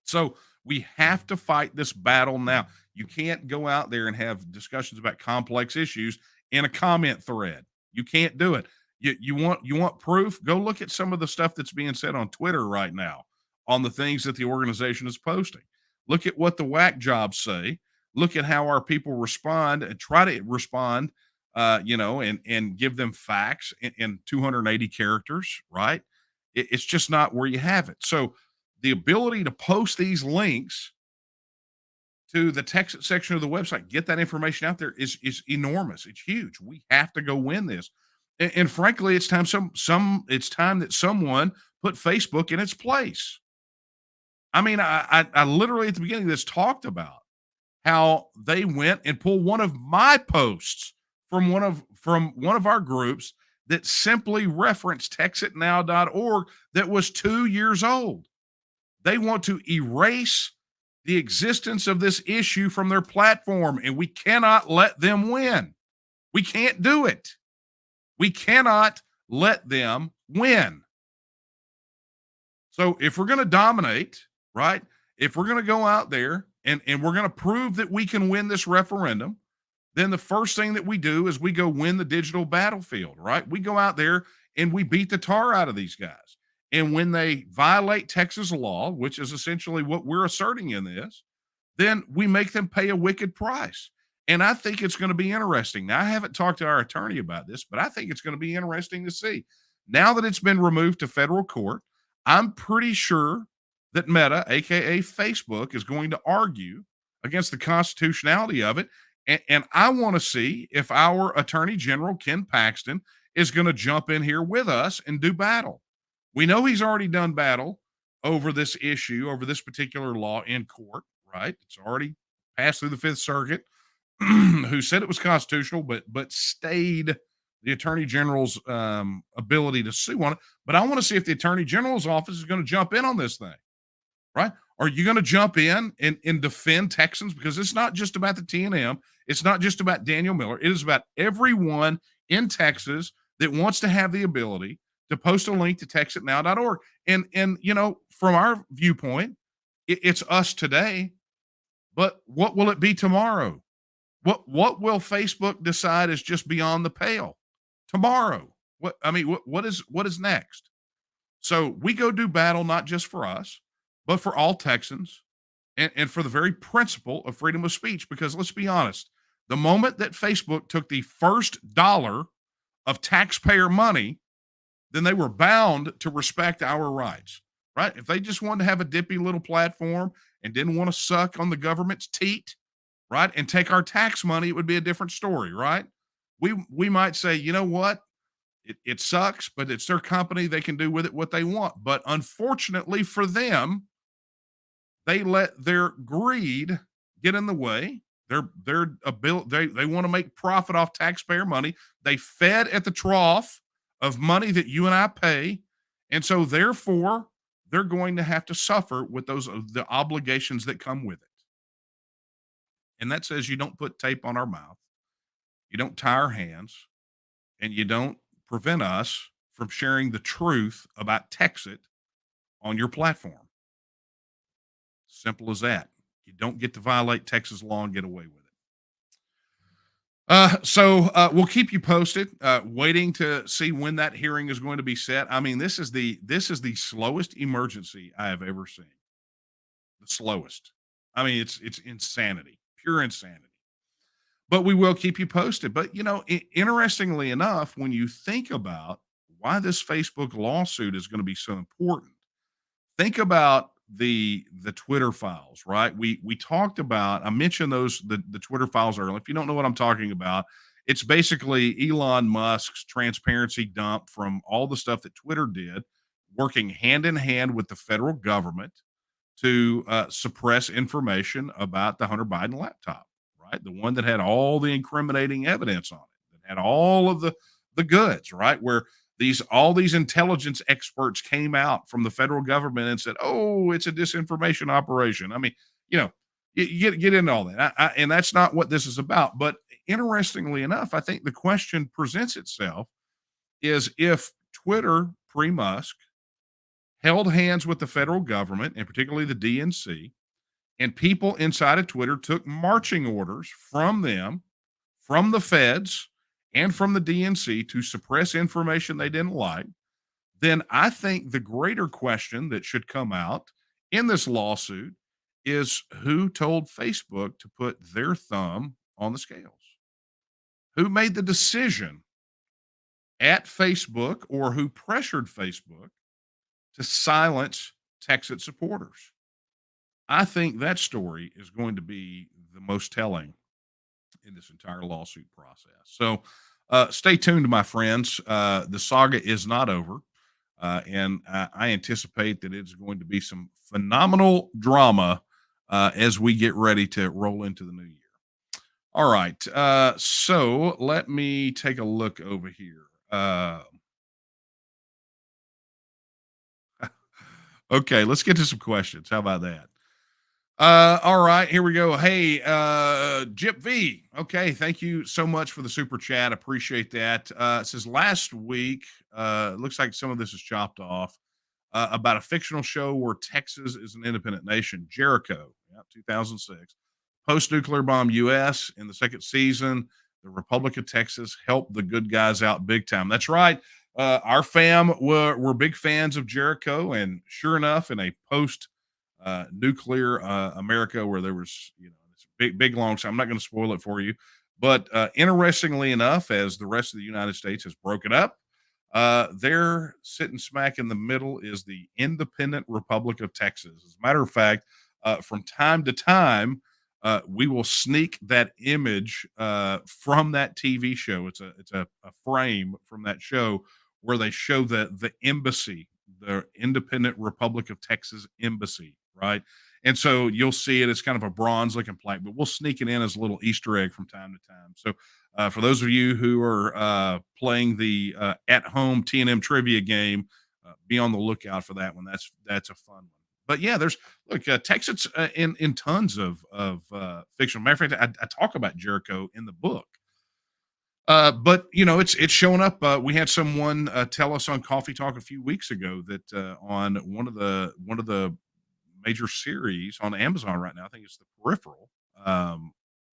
So we have to fight this battle now. You can't go out there and have discussions about complex issues in a comment thread. You can't do it. You want proof? Go look at some of the stuff that's being said on Twitter right now on the things that the organization is posting. Look at what the whack jobs say. Look at how our people respond and try to respond, and give them facts in 280 characters, right? It's just not where you have it. So the ability to post these links to the text section of the website, get that information out there is enormous. It's huge. We have to go win this. And frankly, it's time it's time that someone put Facebook in its place. I mean, I literally at the beginning of this talked about how they went and pulled one of my posts from one of our groups that simply referenced texitnow.org that was 2 years old. They want to erase the existence of this issue from their platform, and we cannot let them win. We can't do it. We cannot let them win. So if we're going to dominate, right, if we're going to go out there and we're going to prove that we can win this referendum, then the first thing that we do is we go win the digital battlefield, right? We go out there and we beat the tar out of these guys. And when they violate Texas law, which is essentially what we're asserting in this, then we make them pay a wicked price. And I think it's going to be interesting. Now, I haven't talked to our attorney about this, but I think it's going to be interesting to see. Now that it's been removed to federal court, I'm pretty sure that Meta, aka Facebook, is going to argue against the constitutionality of it. And I want to see if our Attorney General, Ken Paxton, is going to jump in here with us and do battle. We know he's already done battle over this issue, over this particular law in court, right? It's already passed through the Fifth Circuit, who said it was constitutional, but stayed the Attorney General's ability to sue on it. But I want to see if the Attorney General's office is going to jump in on this thing, right? Are you going to jump in and defend Texans? Because it's not just about the TNM. It's not just about Daniel Miller. It is about everyone in Texas that wants to have the ability to post a link to texitnow.org. And from our viewpoint, it's us today, but what will it be tomorrow? What will Facebook decide is just beyond the pale tomorrow? What is next? So we go do battle, not just for us, but for all Texans and for the very principle of freedom of speech. Because let's be honest, the moment that Facebook took the first dollar of taxpayer money, then they were bound to respect our rights, right? If they just wanted to have a dippy little platform and didn't want to suck on the government's teat, right, and take our tax money, it would be a different story, right? We might say, you know what? It sucks, but it's their company. They can do with it what they want. But unfortunately for them, they let their greed get in the way. Their ability, they want to make profit off taxpayer money. They fed at the trough of money that you and I pay. And so therefore, they're going to have to suffer with the obligations that come with it. And that says you don't put tape on our mouth, you don't tie our hands, and you don't prevent us from sharing the truth about Texit on your platform. Simple as that. You don't get to violate Texas law and get away with it. So we'll keep you posted, waiting to see when that hearing is going to be set. I mean, this is the slowest emergency I have ever seen. the slowest. I mean, it's insanity, pure insanity. But we will keep you posted. But interestingly enough, when you think about why this Facebook lawsuit is going to be so important, think about the Twitter files, right? We talked about, I mentioned those the Twitter files earlier. If you don't know what I'm talking about, it's basically Elon Musk's transparency dump from all the stuff that Twitter did, working hand in hand with the federal government to suppress information about the Hunter Biden laptop, right? The one that had all the incriminating evidence on it, that had all of the goods, right? Where all these intelligence experts came out from the federal government and said, "Oh, it's a disinformation operation." I mean, you get into all that, and that's not what this is about. But interestingly enough, I think the question presents itself is if Twitter pre-Musk held hands with the federal government, and particularly the DNC, and people inside of Twitter took marching orders from them, from the feds, and from the DNC to suppress information they didn't like, then I think the greater question that should come out in this lawsuit is who told Facebook to put their thumb on the scales? Who made the decision at Facebook, or who pressured Facebook to silence Texit supporters? I think that story is going to be the most telling in this entire lawsuit process. So stay tuned, my friends. The saga is not over. And I anticipate that it's going to be some phenomenal drama as we get ready to roll into the new year. All right. So let me take a look over here. Okay, let's get to some questions. How about that? All right, here we go. Hey, Jip V. Okay, thank you so much for the super chat. Appreciate that. It says last week, looks like some of this is chopped off, about a fictional show where Texas is an independent nation, Jericho, 2006. Post-nuclear bomb U.S. in the second season, the Republic of Texas helped the good guys out big time. That's right. Our fam were big fans of Jericho, and sure enough, in a post-nuclear America where there was, it's big long. So I'm not going to spoil it for you, but interestingly enough, as the rest of the United States has broken up, they're sitting smack in the middle is the independent Republic of Texas. As a matter of fact, from time to time, we will sneak that image from that TV show. It's a frame from that show where they show the embassy, the independent Republic of Texas embassy, right? And so you'll see it as kind of a bronze looking plaque, but we'll sneak it in as a little Easter egg from time to time. So for those of you who are playing the at-home T&M trivia game, be on the lookout for that one. That's a fun one. But yeah, there's Texas in tons of fiction. Matter of fact, I talk about Jericho in the book. But it's showing up. We had someone tell us on Coffee Talk a few weeks ago that on one of the major series on Amazon right now, I think it's The Peripheral.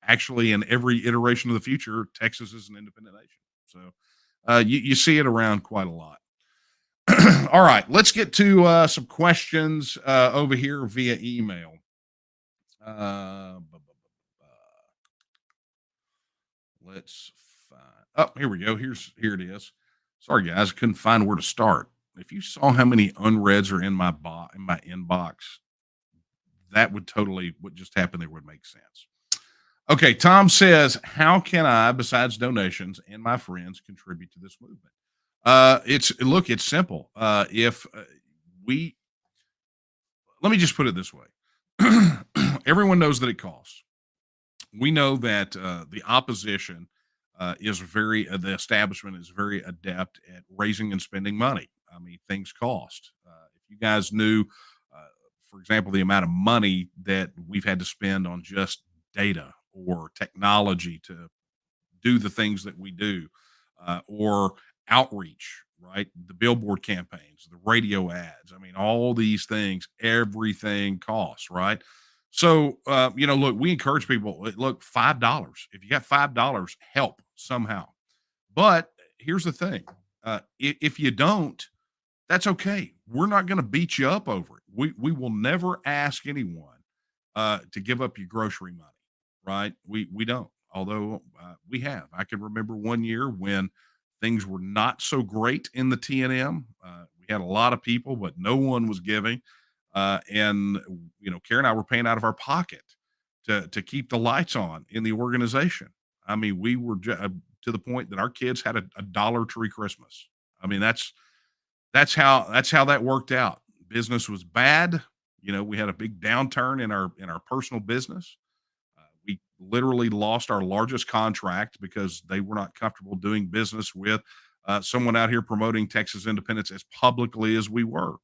Actually, in every iteration of the future, Texas is an independent nation. So you see it around quite a lot. All right, let's get to some questions over here via email. Let's find. Oh, here we go. Here it is. Sorry, guys, I couldn't find where to start. If you saw how many unreads are in my inbox, that would totally what just happened there would make sense. Okay, Tom says, "How can I, besides donations and my friends, contribute to this movement?" It's simple. Let me just put it this way. Everyone knows that it costs. We know that the opposition the establishment is very adept at raising and spending money. I mean, things cost. If you guys knew, for example, the amount of money that we've had to spend on just data or technology to do the things that we do, or outreach, right? The billboard campaigns, the radio ads. I mean, all these things, everything costs, right? So, look, we encourage people, look, $5. If you got $5, help somehow. But here's the thing. If you don't, that's okay. We're not going to beat you up over it. We will never ask anyone to give up your grocery money, right? We don't. Although we have. I can remember one year when things were not so great in the TNM. We had a lot of people, but no one was giving. And Karen and I were paying out of our pocket to keep the lights on in the organization. I mean, we were to the point that our kids had a Dollar Tree Christmas. I mean, that's how that worked out. Business was bad. We had a big downturn in our personal business. We literally lost our largest contract because they were not comfortable doing business with someone out here promoting Texas independence as publicly as we were.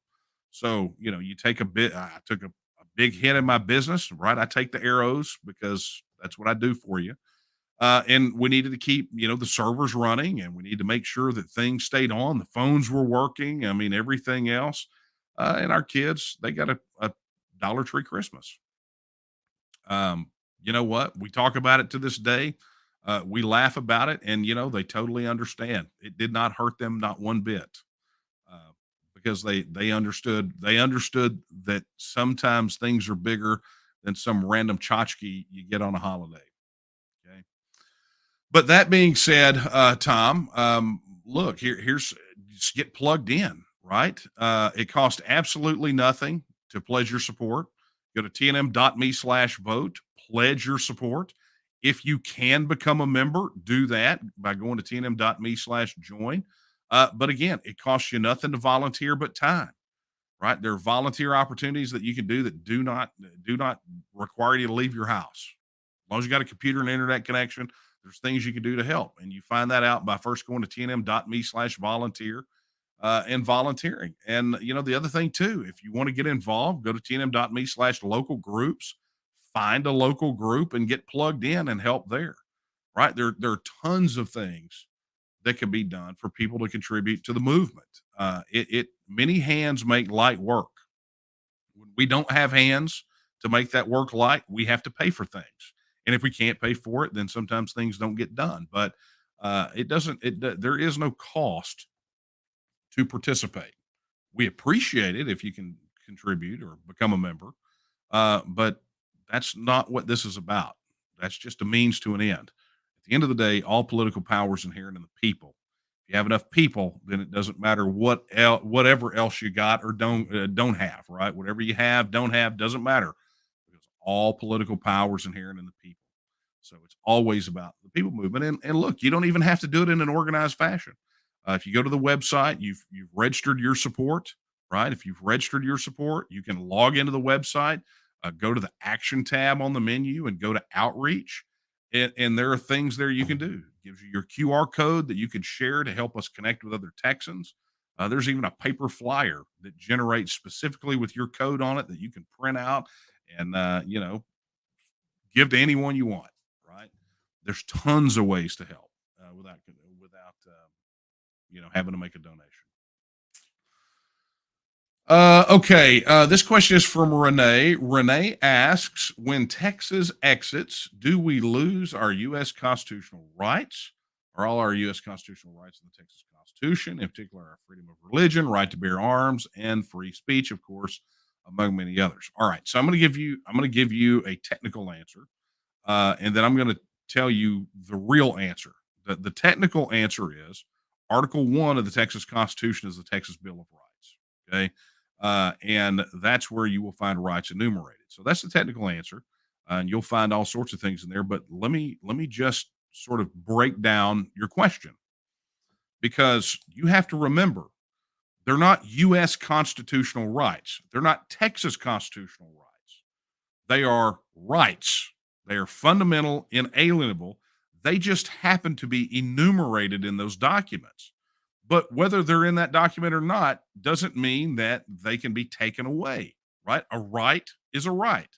So, you take I took a big hit in my business, right? I take the arrows because that's what I do for you. And we needed to keep, the servers running, and we need to make sure that things stayed on. The phones were working. I mean, everything else. And our kids, they got a Dollar Tree Christmas. You know what? We talk about it to this day. We laugh about it, and they totally understand. It did not hurt them, not one bit, because they understood. They understood that sometimes things are bigger than some random tchotchke you get on a holiday. Okay. But that being said, Tom, look here's just get plugged in, right? It costs absolutely nothing to pledge your support. Go to tnm.me/vote, pledge your support. If you can become a member, do that by going to tnm.me/join. But again, it costs you nothing to volunteer but time, right? There are volunteer opportunities that you can do that do not require you to leave your house. As long as you got a computer and internet connection, there's things you can do to help. And you find that out by first going to tnm.me/volunteer and volunteering. And, the other thing too, if you want to get involved, go to tnm.me/local groups, find a local group and get plugged in and help there, right? There are tons of things that can be done for people to contribute to the movement. Many hands make light work. When we don't have hands to make that work light, we have to pay for things. And if we can't pay for it, then sometimes things don't get done. But there is no cost to participate. We appreciate it if you can contribute or become a member. But that's not what this is about. That's just a means to an end. At the end of the day, all political power is inherent in the people. If you have enough people, then it doesn't matter whatever else you got or don't have, right? Whatever you have, don't have, doesn't matter, because all political power is inherent in the people. So it's always about the people movement. And look, you don't even have to do it in an organized fashion. If you go to the website, you've registered your support, right? If you've registered your support, you can log into the website, go to the action tab on the menu and go to outreach. And there are things there you can do. It gives you your QR code that you can share to help us connect with other Texans. There's even a paper flyer that generates specifically with your code on it that you can print out and, give to anyone you want, right? There's tons of ways to help without having to make a donation. Okay. This question is from Renee. Renee asks, when Texas exits, do we lose our U.S. constitutional rights? Are all our U.S. constitutional rights in the Texas Constitution, in particular our freedom of religion, right to bear arms, and free speech, of course, among many others? All right. So I'm going to give you a technical answer, and then I'm going to tell you the real answer. The technical answer is Article 1 of the Texas Constitution is the Texas Bill of Rights. Okay. And that's where you will find rights enumerated. So that's the technical answer. And you'll find all sorts of things in there. But let me just sort of break down your question, because you have to remember they're not U.S. constitutional rights. They're not Texas constitutional rights. They are rights. They are fundamental, inalienable. They just happen to be enumerated in those documents. But whether they're in that document or not doesn't mean that they can be taken away, right? A right is a right.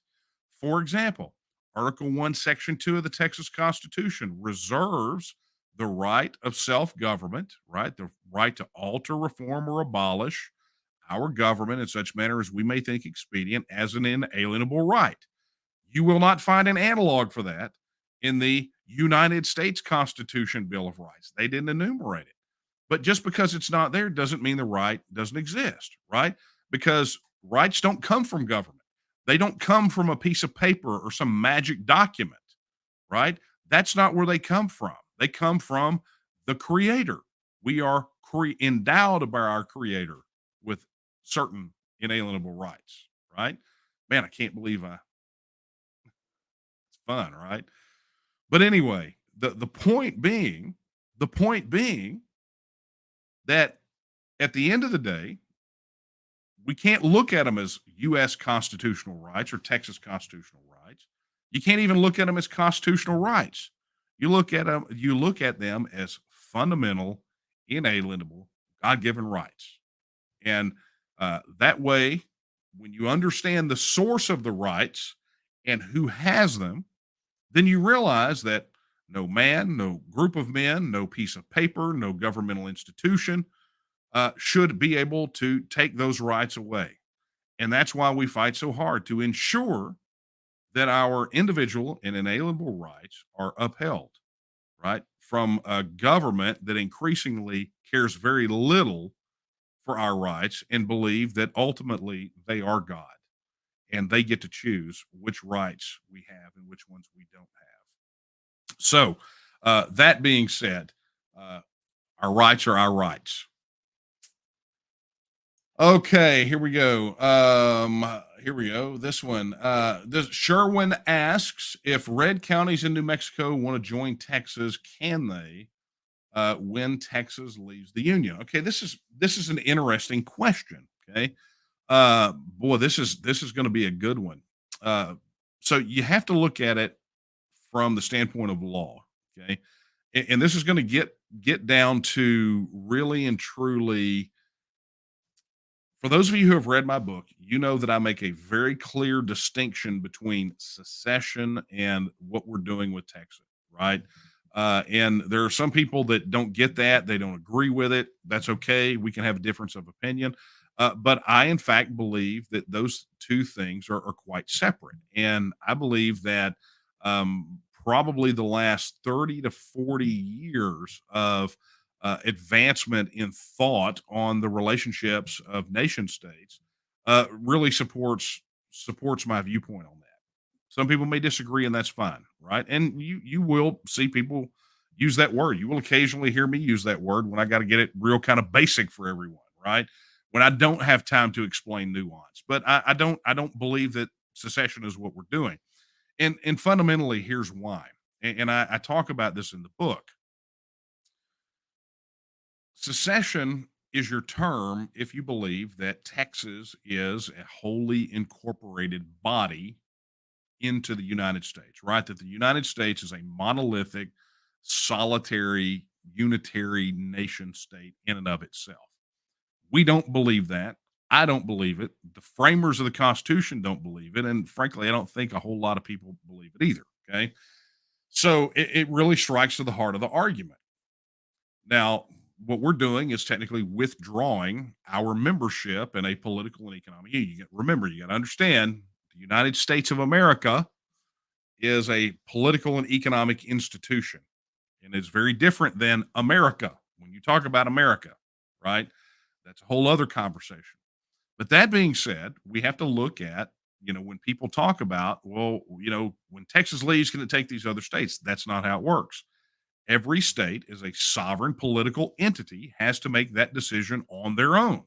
For example, Article 1, Section 2 of the Texas Constitution reserves the right of self-government, right? The right to alter, reform, or abolish our government in such manner as we may think expedient as an inalienable right. You will not find an analog for that in the United States Constitution Bill of Rights. They didn't enumerate it. But just because it's not there doesn't mean the right doesn't exist, right? Because rights don't come from government. They don't come from a piece of paper or some magic document, right? That's not where they come from. They come from the Creator. We are endowed by our Creator with certain inalienable rights, right? Man, I can't believe it's fun, right? But anyway, the point being that at the end of the day, we can't look at them as U.S. constitutional rights or Texas constitutional rights. You can't even look at them as constitutional rights. You look at them as fundamental, inalienable, God-given rights. And that way, when you understand the source of the rights and who has them, then you realize that no man, no group of men, no piece of paper, no governmental institution should be able to take those rights away. And that's why we fight so hard to ensure that our individual and inalienable rights are upheld, right? From a government that increasingly cares very little for our rights and believe that ultimately they are God and they get to choose which rights we have and which ones we don't have. So, that being said, our rights are our rights. Okay, here we go. This one. Sherwin asks if red counties in New Mexico want to join Texas, can they? When Texas leaves the union. Okay, this is an interesting question. Okay, boy, this is going to be a good one. So you have to look at it from the standpoint of law. Okay, and this is going to get down to really and truly. For those of you who have read my book, you know that I make a very clear distinction between secession and what we're doing with Texas, right? And there are some people that don't get that. They don't agree with it. That's okay. We can have a difference of opinion. But I, in fact, believe that those two things are quite separate. And I believe that probably the last 30 to 40 years of advancement in thought on the relationships of nation states really supports my viewpoint on that. Some people may disagree, and that's fine, right? And you will see people use that word. You will occasionally hear me use that word when I got to get it real kind of basic for everyone, right? When I don't have time to explain nuance. But I don't believe that secession is what we're doing. And fundamentally, here's why. And I talk about this in the book. Secession is your term if you believe that Texas is a wholly incorporated body into the United States, right? That the United States is a monolithic, solitary, unitary nation state in and of itself. We don't believe that. I don't believe it. The framers of the Constitution don't believe it. And frankly, I don't think a whole lot of people believe it either. Okay. So it really strikes to the heart of the argument. Now, what we're doing is technically withdrawing our membership in a political and economic union. Remember, you got to understand the United States of America is a political and economic institution, and it's very different than America. When you talk about America, right, that's a whole other conversation. But that being said, we have to look at, when people talk about, well, when Texas leaves, can it take these other states? That's not how it works. Every state is a sovereign political entity, has to make that decision on their own.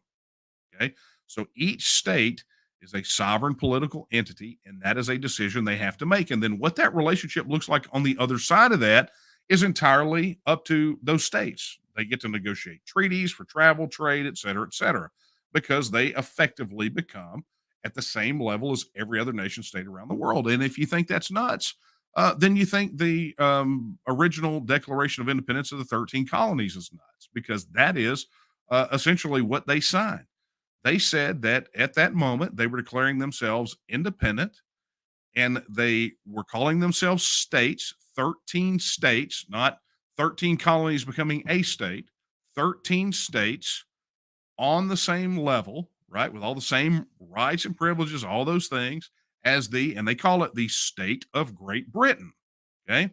Okay. So each state is a sovereign political entity, and that is a decision they have to make. And then what that relationship looks like on the other side of that is entirely up to those states. They get to negotiate treaties for travel, trade, et cetera, because they effectively become at the same level as every other nation state around the world. And if you think that's nuts, then you think the original Declaration of Independence of the 13 colonies is nuts, because that is essentially what they signed. They said that at that moment they were declaring themselves independent, and they were calling themselves states, 13 states, not 13 colonies becoming a state, 13 states on the same level, right, with all the same rights and privileges, all those things, as and they call it the state of Great Britain. Okay.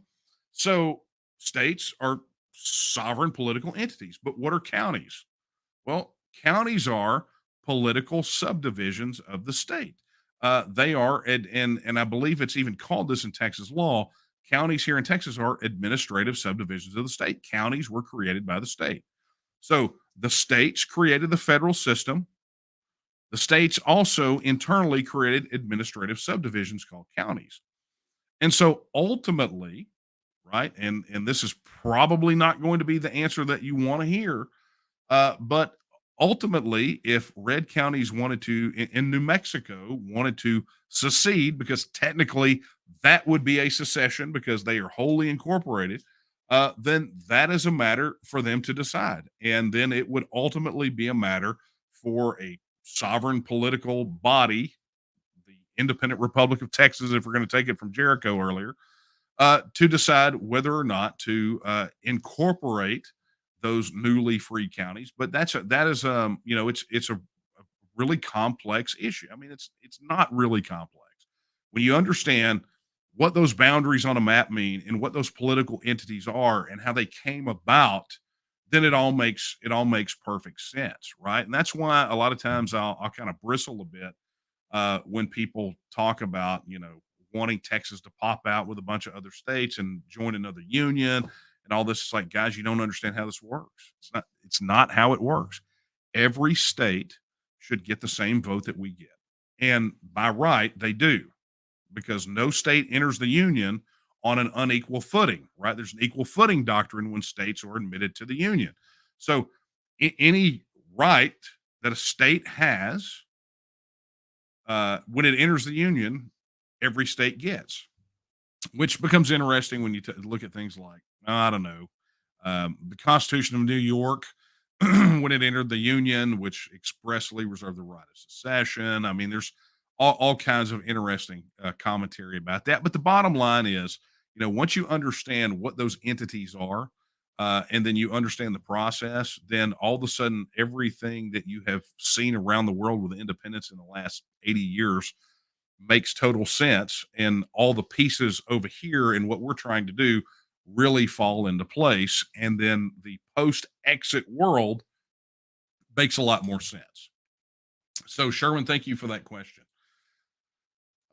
So states are sovereign political entities. But what are counties? Well, counties are political subdivisions of the state. They are, and I believe it's even called this in Texas law. Counties here in Texas are administrative subdivisions of the state. Counties were created by the state. So the states created the federal system. The states also internally created administrative subdivisions called counties. And so ultimately, right, and this is probably not going to be the answer that you want to hear, but ultimately, if red counties wanted to, in New Mexico, wanted to secede, because technically that would be a secession because they are wholly incorporated, then that is a matter for them to decide. And then it would ultimately be a matter for a sovereign political body, the Independent Republic of Texas, if we're going to take it from Jericho earlier, to decide whether or not to incorporate those newly free counties. But that is it's a really complex issue. I mean, it's not really complex when you understand what those boundaries on a map mean and what those political entities are and how they came about. Then it all makes perfect sense, right? And that's why a lot of times I'll kind of bristle a bit when people talk about wanting Texas to pop out with a bunch of other states and join another union and all this. It's like, guys, you don't understand how this works. It's not how it works. Every state should get the same vote that we get. And by right, they do, because no state enters the union on an unequal footing, right? There's an equal footing doctrine when states are admitted to the union. So any right that a state has when it enters the union, every state gets, which becomes interesting when you look at things like, I don't know, the Constitution of New York, when it entered the Union, which expressly reserved the right of secession. I mean, there's all kinds of interesting commentary about that. But the bottom line is, once you understand what those entities are, and then you understand the process, then all of a sudden, everything that you have seen around the world with independence in the last 80 years makes total sense. And all the pieces over here and what we're trying to do really fall into place. And then the post-exit world makes a lot more sense. So, Sherwin, thank you for that question.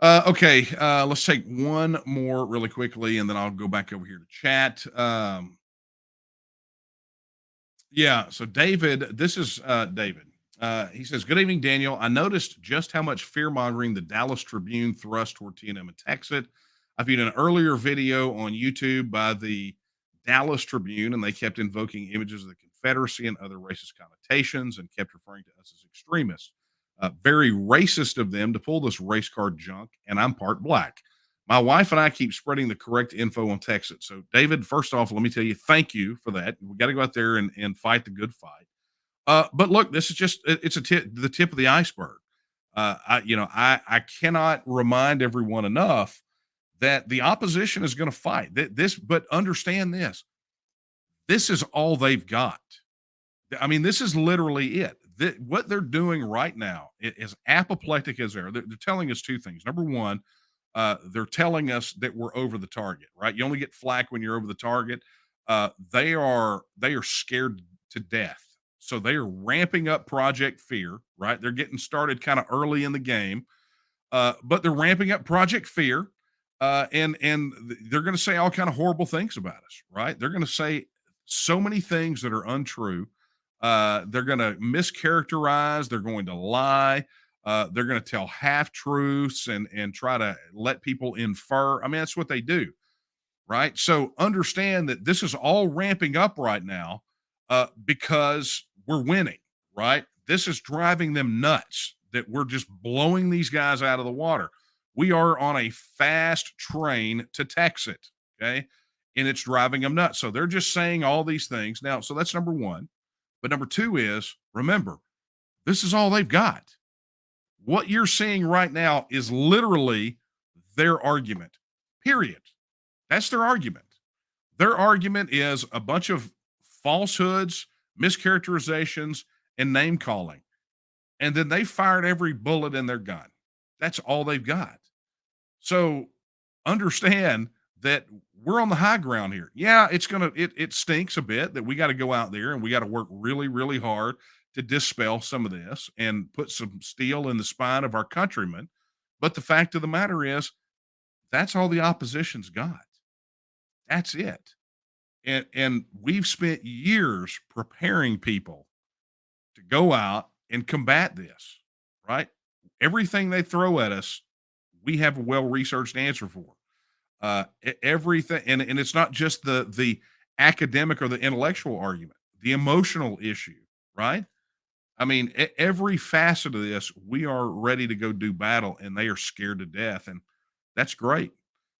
Okay, let's take one more really quickly, and then I'll go back over here to chat. Yeah, so David, this is David. He says, "Good evening, Daniel. I noticed just how much fear mongering the Dallas Tribune thrust toward TNM and Texas. I viewed an earlier video on YouTube by the Dallas Tribune, and they kept invoking images of the Confederacy and other racist connotations and kept referring to us as extremists. Very racist of them to pull this race card junk, and I'm part black. My wife and I keep spreading the correct info on Texas." So, David, first off, let me tell you, thank you for that. We got to go out there and fight the good fight. But look, this is just, it's the tip of the iceberg. I cannot remind everyone enough that the opposition is going to fight but understand this is all they've got. I mean, this is literally it. What they're doing right now is apoplectic as they're telling us two things. Number one, they're telling us that we're over the target, right? You only get flack when you're over the target. They are scared to death. So they are ramping up Project Fear, right? They're getting started kind of early in the game, but they're ramping up Project Fear, and they're going to say all kind of horrible things about us, right? They're going to say so many things that are untrue. They're going to mischaracterize. They're going to lie. They're going to tell half truths and try to let people infer. I mean, that's what they do, right? So understand that this is all ramping up right now because we're winning, right? This is driving them nuts that we're just blowing these guys out of the water. We are on a fast train to Texas, okay? And it's driving them nuts. So they're just saying all these things. Now, so that's number one. But number two is, remember, this is all they've got. What you're seeing right now is literally their argument, period. That's their argument. Their argument is a bunch of falsehoods, mischaracterizations, and name calling. And then they fired every bullet in their gun. That's all they've got. So understand that we're on the high ground here. Yeah, it stinks a bit that we got to go out there and we got to work really, really hard to dispel some of this and put some steel in the spine of our countrymen. But the fact of the matter is, that's all the opposition's got. That's it. And we've spent years preparing people to go out and combat this, right? Everything they throw at us, we have a well-researched answer for. Everything, and it's not just the academic or the intellectual argument, the emotional issue, right? I mean, every facet of this, we are ready to go do battle, and they are scared to death, and that's great.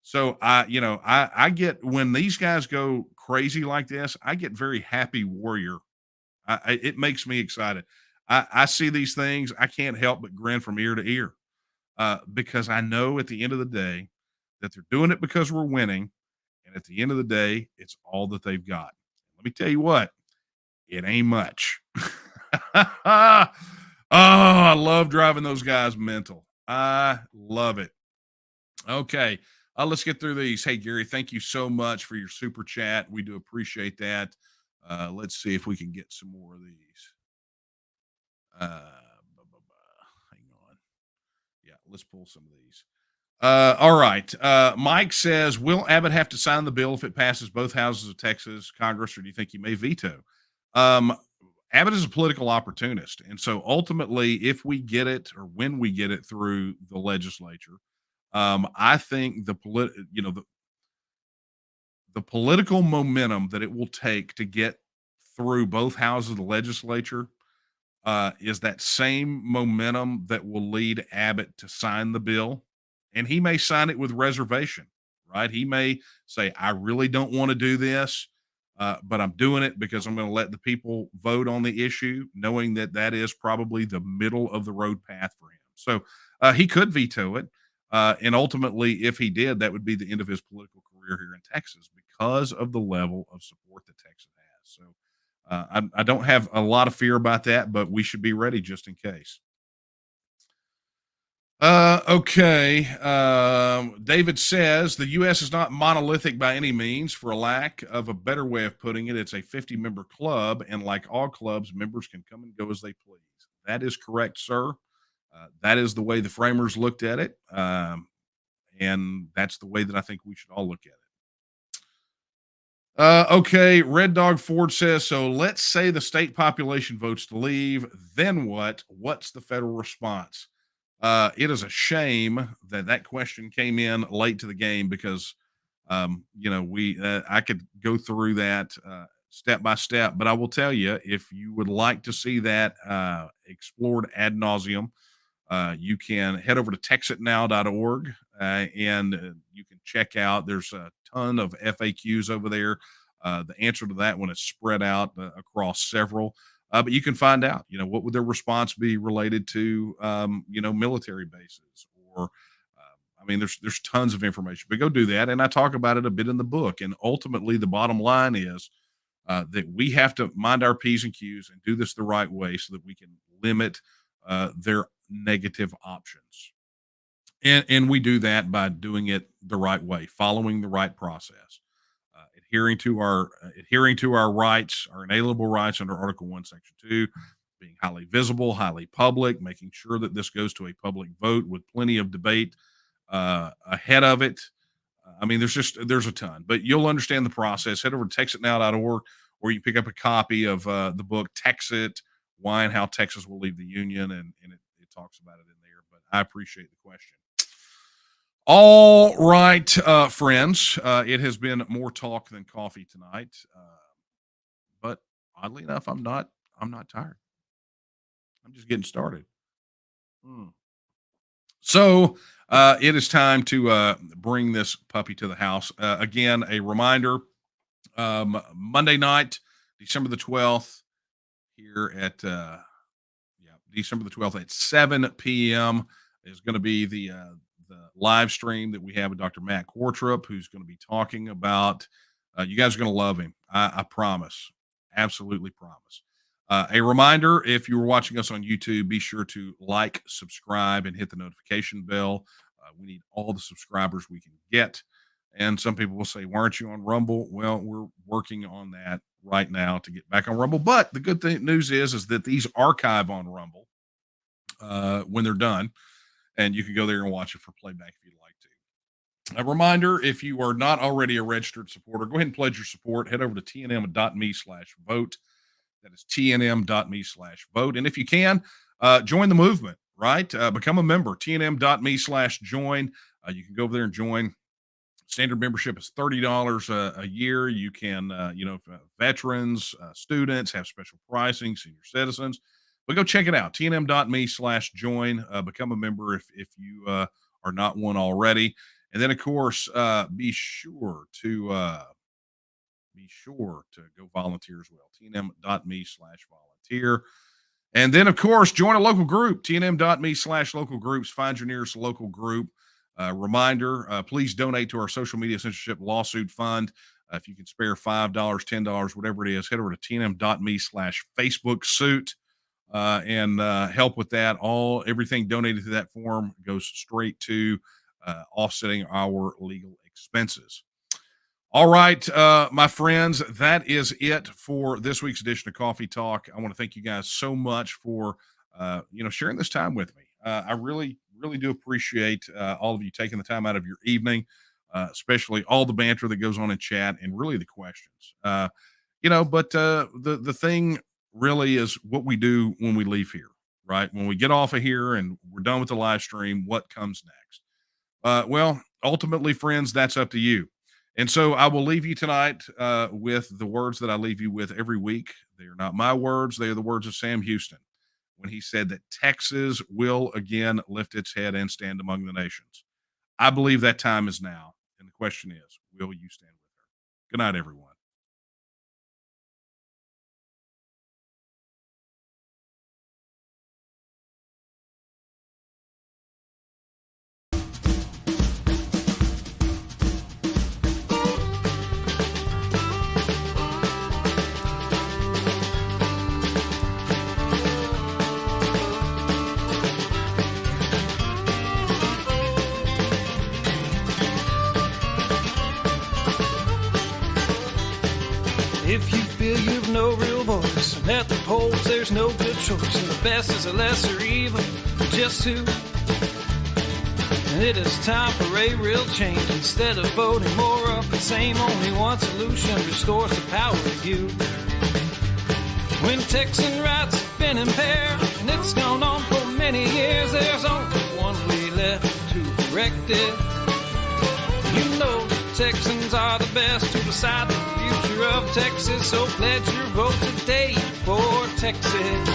So I get when these guys go crazy like this, I get very happy warrior. It makes me excited. I see these things, I can't help but grin from ear to ear, because I know at the end of the day that they're doing it because we're winning, and at the end of the day, it's all that they've got. Let me tell you what, it ain't much. Oh, I love driving those guys mental. I love it. Okay. Let's get through these. Hey, Gary, thank you so much for your super chat. We do appreciate that. Let's see if we can get some more of these. Hang on. Yeah, let's pull some of these. All right. Mike says, will Abbott have to sign the bill if it passes both houses of Texas Congress, or do you think he may veto? Abbott is a political opportunist. And so ultimately, if we get it or when we get it through the legislature, I think the political momentum that it will take to get through both houses of the legislature is that same momentum that will lead Abbott to sign the bill. And he may sign it with reservation, right? He may say, I really don't want to do this, but I'm doing it because I'm going to let the people vote on the issue, knowing that that is probably the middle of the road path for him. So he could veto it. And ultimately, if he did, that would be the end of his political career here in Texas because of the level of support that Texas has. So I don't have a lot of fear about that, but we should be ready just in case. Okay. David says the U.S. is not monolithic by any means. For a lack of a better way of putting it, it's a 50-member club, and like all clubs, members can come and go as they please. That is correct, sir. That is the way the framers looked at it, and that's the way that I think we should all look at it. Okay, Red Dog Ford says, so let's say the state population votes to leave, then what? What's the federal response? It is a shame that question came in late to the game because, I could go through that step by step, but I will tell you, if you would like to see that explored ad nauseum, you can head over to texitnow.org and you can check out. There's a ton of FAQs over there. The answer to that one is spread out across several. But you can find out, what would their response be related to, military bases or, there's tons of information, but go do that. And I talk about it a bit in the book. And ultimately, the bottom line is that we have to mind our P's and Q's and do this the right way so that we can limit their negative options. And we do that by doing it the right way, following the right process. Adhering to our rights, our inalienable rights under Article 1, Section 2, being highly visible, highly public, making sure that this goes to a public vote with plenty of debate ahead of it. There's a ton, but you'll understand the process. Head over to texitnow.org, or you pick up a copy of the book Texit: Why and How Texas Will Leave the Union, and it talks about it in there. But I appreciate the question. All right, friends, it has been more talk than coffee tonight, but oddly enough, I'm not tired. I'm just getting started. So it is time to bring this puppy to the house. Again, a reminder, Monday night, December the 12th, here at December the 12th at 7 p.m. is going to be the live stream that we have with Dr. Matt Quartrup, who's going to be talking about, you guys are going to love him. I promise. Absolutely promise. A reminder, if you were watching us on YouTube, be sure to like, subscribe, and hit the notification bell. We need all the subscribers we can get. And some people will say, why aren't you on Rumble? Well, we're working on that right now to get back on Rumble. But the good news is that these archive on Rumble when they're done. and you can go there and watch it for playback if you'd like to. A reminder, if you are not already a registered supporter, go ahead and pledge your support. Head over to tnm.me/vote. That is tnm.me/vote. And if you can, join the movement, right? Become a member, tnm.me/join. You can go over there and join. Standard membership is $30 a year. You can, veterans, students have special pricing, senior citizens. But go check it out, tnm.me/join. Become a member if you are not one already. And then, of course, be sure to go volunteer as well. tnm.me/volunteer. And then, of course, join a local group. tnm.me/local groups. Find your nearest local group. Reminder, please donate to our social media censorship lawsuit fund. If you can spare $5, $10, whatever it is, head over to tnm.me/Facebook suit and help with that. Everything donated to that form goes straight to offsetting our legal expenses. All right, my friends, that is it for this week's edition of Coffee Talk. I want to thank you guys so much for sharing this time with me. I really do appreciate all of you taking the time out of your evening, especially all the banter that goes on in chat and really the questions. But the thing really is what we do when we leave here, right? When we get off of here and we're done with the live stream, what comes next? Well, ultimately, friends, that's up to you. And so I will leave you tonight with the words that I leave you with every week. They are not my words. They are the words of Sam Houston when he said that Texas will again lift its head and stand among the nations. I believe that time is now. And the question is, will you stand with her? Good night, everyone. If you feel you've no real voice, and at the polls there's no good choice, and the best is a lesser evil, just who? And it is time for a real change. Instead of voting more of the same, only one solution restores the power of you. When Texan rights have been impaired, and it's gone on for many years, there's only one way left to correct it. You know Texans are the best to decide the future of Texas, so pledge your vote today for Texas.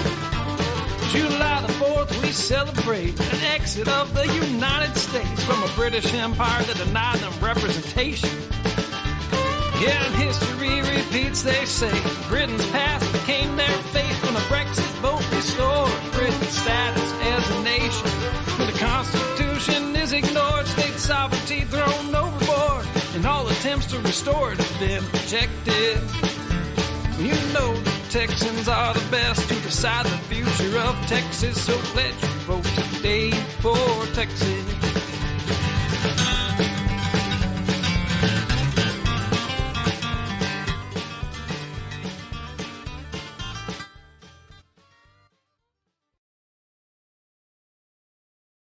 July the 4th, we celebrate an exit of the United States from a British Empire that denied them representation. Yeah, and history repeats, they say. Britain's past became their fate when a Brexit vote restored Britain's status as a nation. When the Constitution is ignored, state sovereignty thrown overboard, and all attempts to restore it have been rejected. You know the Texans are the best to decide the future of Texas, so pledge your vote today for Texas.